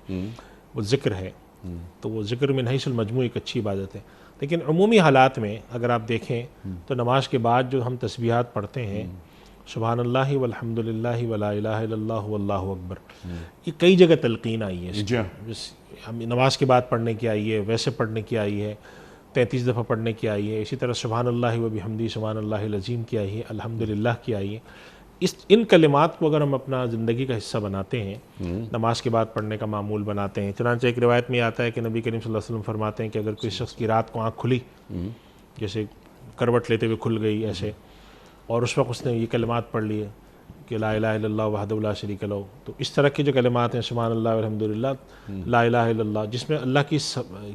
वो जिक्र है, तो वो जिक्र में नहीसुल मजमू एक अच्छी इबादत है। लेकिन अमूमी हालात में अगर आप देखें तो नमाज के बाद जो हम तस्बीहात पढ़ते हैं, सुबहान अल्लाह वल्हम्दुलिल्लाह वला इलाहा इल्लल्लाहु वल्लाहु अकबर, ये कई जगह तलकीन आई है जी हाँ। हम नमाज के बाद पढ़ने की आई है, वैसे पढ़ने की आई है, 33 दफ़ा पढ़ने की आई है। इसी तरह सुबहान अल्लाह व बिहम्दी सुबहान अल्लाहिल अज़ीम की आई है, अल्हम्दुलिल्लाह की आई है। इन कलिमात को अगर हम अपना ज़िंदगी का हिस्सा बनाते हैं, नमाज के बाद पढ़ने का मामूल बनाते हैं। चुनांचे एक रिवायत में आता है कि नबी करीम सल्लल्लाहु अलैहि वसल्लम फरमाते हैं कि अगर कोई शख्स की रात को आँख खुली, जैसे करवट लेते हुए खुल गई ऐसे, और उस वक्त उसने ये कलिमात पढ़ लिए कि ला इलाहा इल्लल्लाह वहदहु ला शरीका लहू, तो इस तरह के जो कलिमात हैं सुभान अल्लाह वल्हम्दुलिल्लाह, ला इलाहा इल्लल्लाह, जिसमें अल्लाह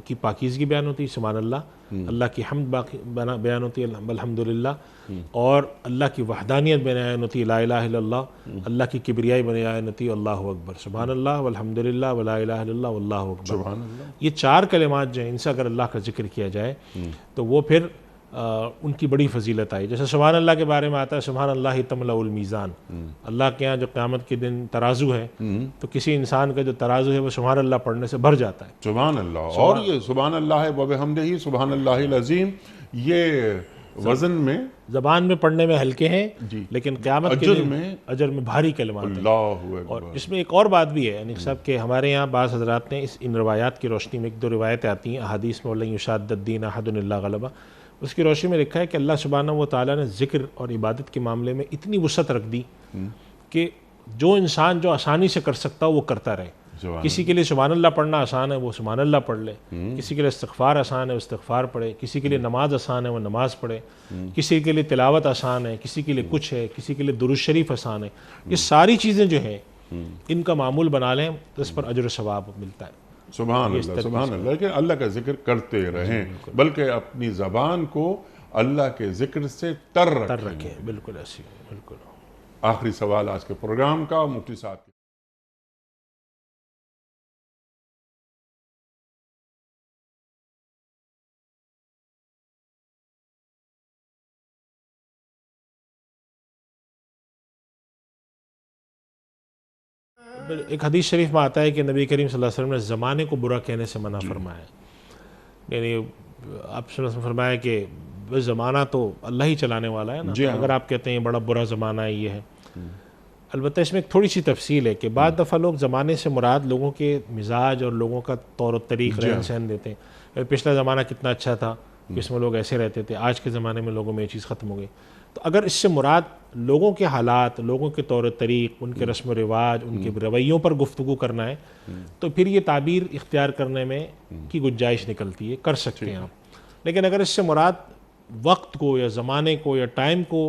की पाकीज़गी बयान होती है सुभान अल्लाह, अल्लाह की हम्द बयान होती है अल्हम्दुलिल्लाह, और अल्लाह की वहदानियत बयान होती है ला इलाहा इल्लल्लाह, अल्लाह की किबरियाई बयान होती है अल्लाहु अकबर, सुभान अल्लाह वल्हम्दुलिल्लाह वला इलाहा इल्लल्लाह वल्लाहु अकबर। ये 4 कलिमात जो हैं, इनसे अगर अल्लाह का जिक्र किया जाए तो वो फिर उनकी बड़ी फजीलत आई। जैसे सुभान अल्लाह के बारे में आता है सुभान अल्लाह तमलउल मीज़ान, अल्लाह के यहाँ जो क़यामत के दिन तराजू है, तो किसी इंसान का जो तराजू है वो सुभान अल्लाह पढ़ने से भर जाता है। सुभान अल्लाह। और ये सुभान अल्लाह व बिहम्दिही सुभान अल्लाहिल अज़ीम, ये वजन में ज़बान में पढ़ने में हल्के हैं जी, लेकिन क़यामत के दिन अजर में भारी कलिमात हैं। अल्लाहु अकबर। और इसमें एक और बात भी है यानी साहब कि हमारे यहाँ बाज़ हज़रात ने इन रवायात की रोशनी में, 1-2 रिवायतें आती हैं अहादीस में, वलन युशाद्दिद्दीन अहदुन इल्ला गलबा, उसकी रोशनी में लिखा है कि अल्लाह सुब्हानहू व तआला ने ज़िक्र और इबादत के मामले में इतनी वुसअत रख दी कि जो इंसान जो आसानी से कर सकता हो वो करता रहे। किसी के लिए सुभान अल्लाह पढ़ना आसान है, वो सुभान अल्लाह पढ़ ले। किसी के लिए इस्तिग़फ़ार आसान है, वो इस्तिग़फ़ार पढ़े। किसी के लिए नमाज आसान है, वो नमाज पढ़े। किसी के लिए तिलावत आसान है, किसी के लिए कुछ है, किसी के लिए दुरूद शरीफ आसान है। ये सारी चीज़ें जो हैं इनका मामूल बना लें तो इस पर अजर सवाब मिलता है। सुभान अल्लाह, सुभान अल्लाह। कि अल्लाह का जिक्र करते रहें, बल्कि अपनी ज़बान को अल्लाह के जिक्र से तर रखें। बिल्कुल ऐसी, बिल्कुल। आखिरी सवाल आज के प्रोग्राम का मुफ्ती साहब। एक हदीस शरीफ में आता है कि नबी करीम सल्लल्लाहु अलैहि वसल्लम ने ज़माने को बुरा कहने से मना फरमाया। यानी आप फरमाया कि वह ज़माना तो अल्लाह ही चलाने वाला है ना, तो अगर आप कहते हैं बड़ा बुरा ज़माना ये है। अलबत्ता इसमें एक थोड़ी सी तफसील है कि बाद दफ़ा लोग ज़माने से मुराद लोगों के मिजाज और लोगों का तौर तरीक़ रहन सहन देते हैं। पिछला ज़माना कितना अच्छा था, इसमें लोग ऐसे रहते थे, आज के ज़माने में लोगों में ये चीज़ ख़त्म हो गई। तो अगर इससे मुराद लोगों के हालात, लोगों के तौर तरीक़, उनके रस्म व रिवाज, उनके रवैयों पर गुफ्तगू करना है, तो फिर ये ताबीर इख्तियार करने में की गुंजाइश निकलती है, कर सकते हैं आप। लेकिन अगर इससे मुराद वक्त को या ज़माने को या टाइम को,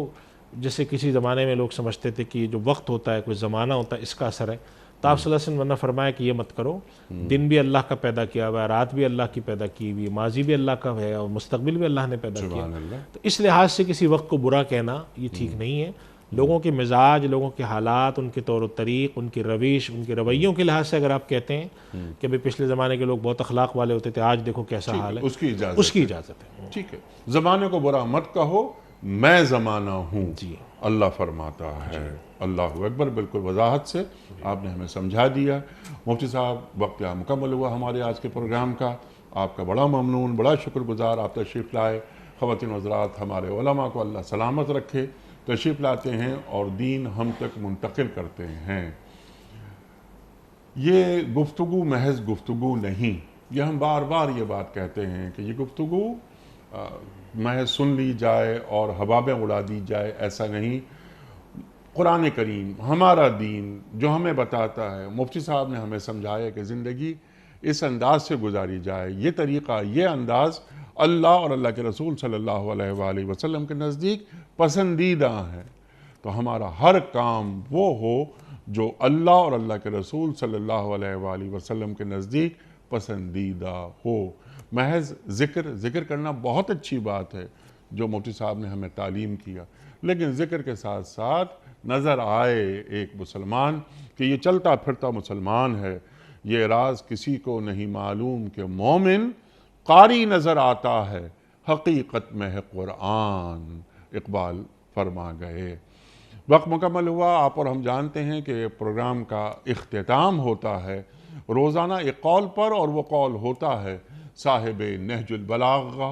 जैसे किसी ज़माने में लोग समझते थे कि जो वक्त होता है, कोई ज़माना होता है, इसका असर है, तो आप सल्लल्लाहु अलैहि वसल्लम ने फरमाया कि ये मत करो। दिन भी अल्लाह का पैदा किया हुआ है, रात भी अल्लाह की पैदा की हुई है, माजी भी अल्लाह का है और मुस्तकबिल भी अल्लाह ने पैदा किया। तो इस लिहाज से किसी वक्त को बुरा कहना ये ठीक नहीं है। लोगों के मिजाज, लोगों के हालात, उनके तौर तरीक़, उनकी रविश, उनके रवैयों के लिहाज से अगर आप कहते हैं कि भाई पिछले ज़माने के लोग बहुत अखलाक वाले होते थे, आज देखो कैसा हाल है, उसकी इजाज़त है। ठीक है, ज़माने को बुरा मत कहो, मैं ज़माना हूँ जी, अल्लाह फरमाता है। अल्लाहु अकबर। बिल्कुल वजाहत से आपने हमें समझा दिया। मुफ्ती साहब, वक्त यहाँ मुकम्मल हुआ हमारे आज के प्रोग्राम का। आपका बड़ा ममनून, बड़ा शुक्रगुजार, आप तशरीफ़ लाए। ख़वातीन हज़रात, हमारे उलमा को अल्लाह सलामत रखे, तशरीफ़ लाते हैं और दीन हम तक मुंतकिल करते हैं। ये गुफ्तगू महज गुफ्तगू नहीं, ये हम बार बार ये बात कहते हैं कि ये गुफ्तगू महज सुन ली जाए और हवाबें उड़ा दी जाए, ऐसा नहीं। कुरान करीम, हमारा दीन जो हमें बताता है, मुफ्ती साहब ने हमें समझाया कि ज़िंदगी इस अंदाज से गुजारी जाए, ये तरीक़ा, ये अंदाज़ अल्लाह और अल्लाह के रसूल सल्लल्लाहु अलैहि वसल्लम के नज़दीक पसंदीदा है। तो हमारा हर काम वो हो जो अल्लाह और अल्लाह के रसूल सल्लल्लाहु अलैहि वसल्लम के नज़दीक पसंदीदा हो। महज ज़िक्र करना बहुत अच्छी बात है जो मुफ्ती साहब ने हमें तालीम किया, लेकिन ज़िक्र के साथ साथ नज़र आए एक मुसलमान कि ये चलता फिरता मुसलमान है, ये राज किसी को नहीं मालूम कि मोमिन कारी नज़र आता है, हकीकत में है कुरान। इकबाल फरमा गए। वक्त मुकम्मल हुआ। आप और हम जानते हैं कि प्रोग्राम का इख्तिताम होता है रोज़ाना एक कौल पर, और वो कौल होता है साहिब नहजुल बलागा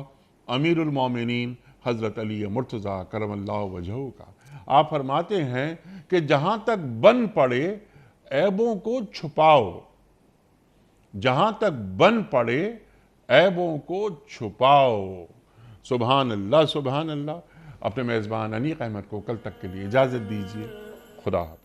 अमीरुल मोमिनीन हज़रत अली मुर्तज़ा करमल्लाहु वजहू का। आप फरमाते हैं कि जहाँ तक बन पड़े ऐबों को छुपाओ, जहाँ तक बन पड़े ऐबों को छुपाओ। सुभान अल्लाह, सुभान अल्लाह। अपने मेज़बान अनीक अहमद को कल तक के लिए इजाज़त दीजिए। खुदा हाफ़िज़।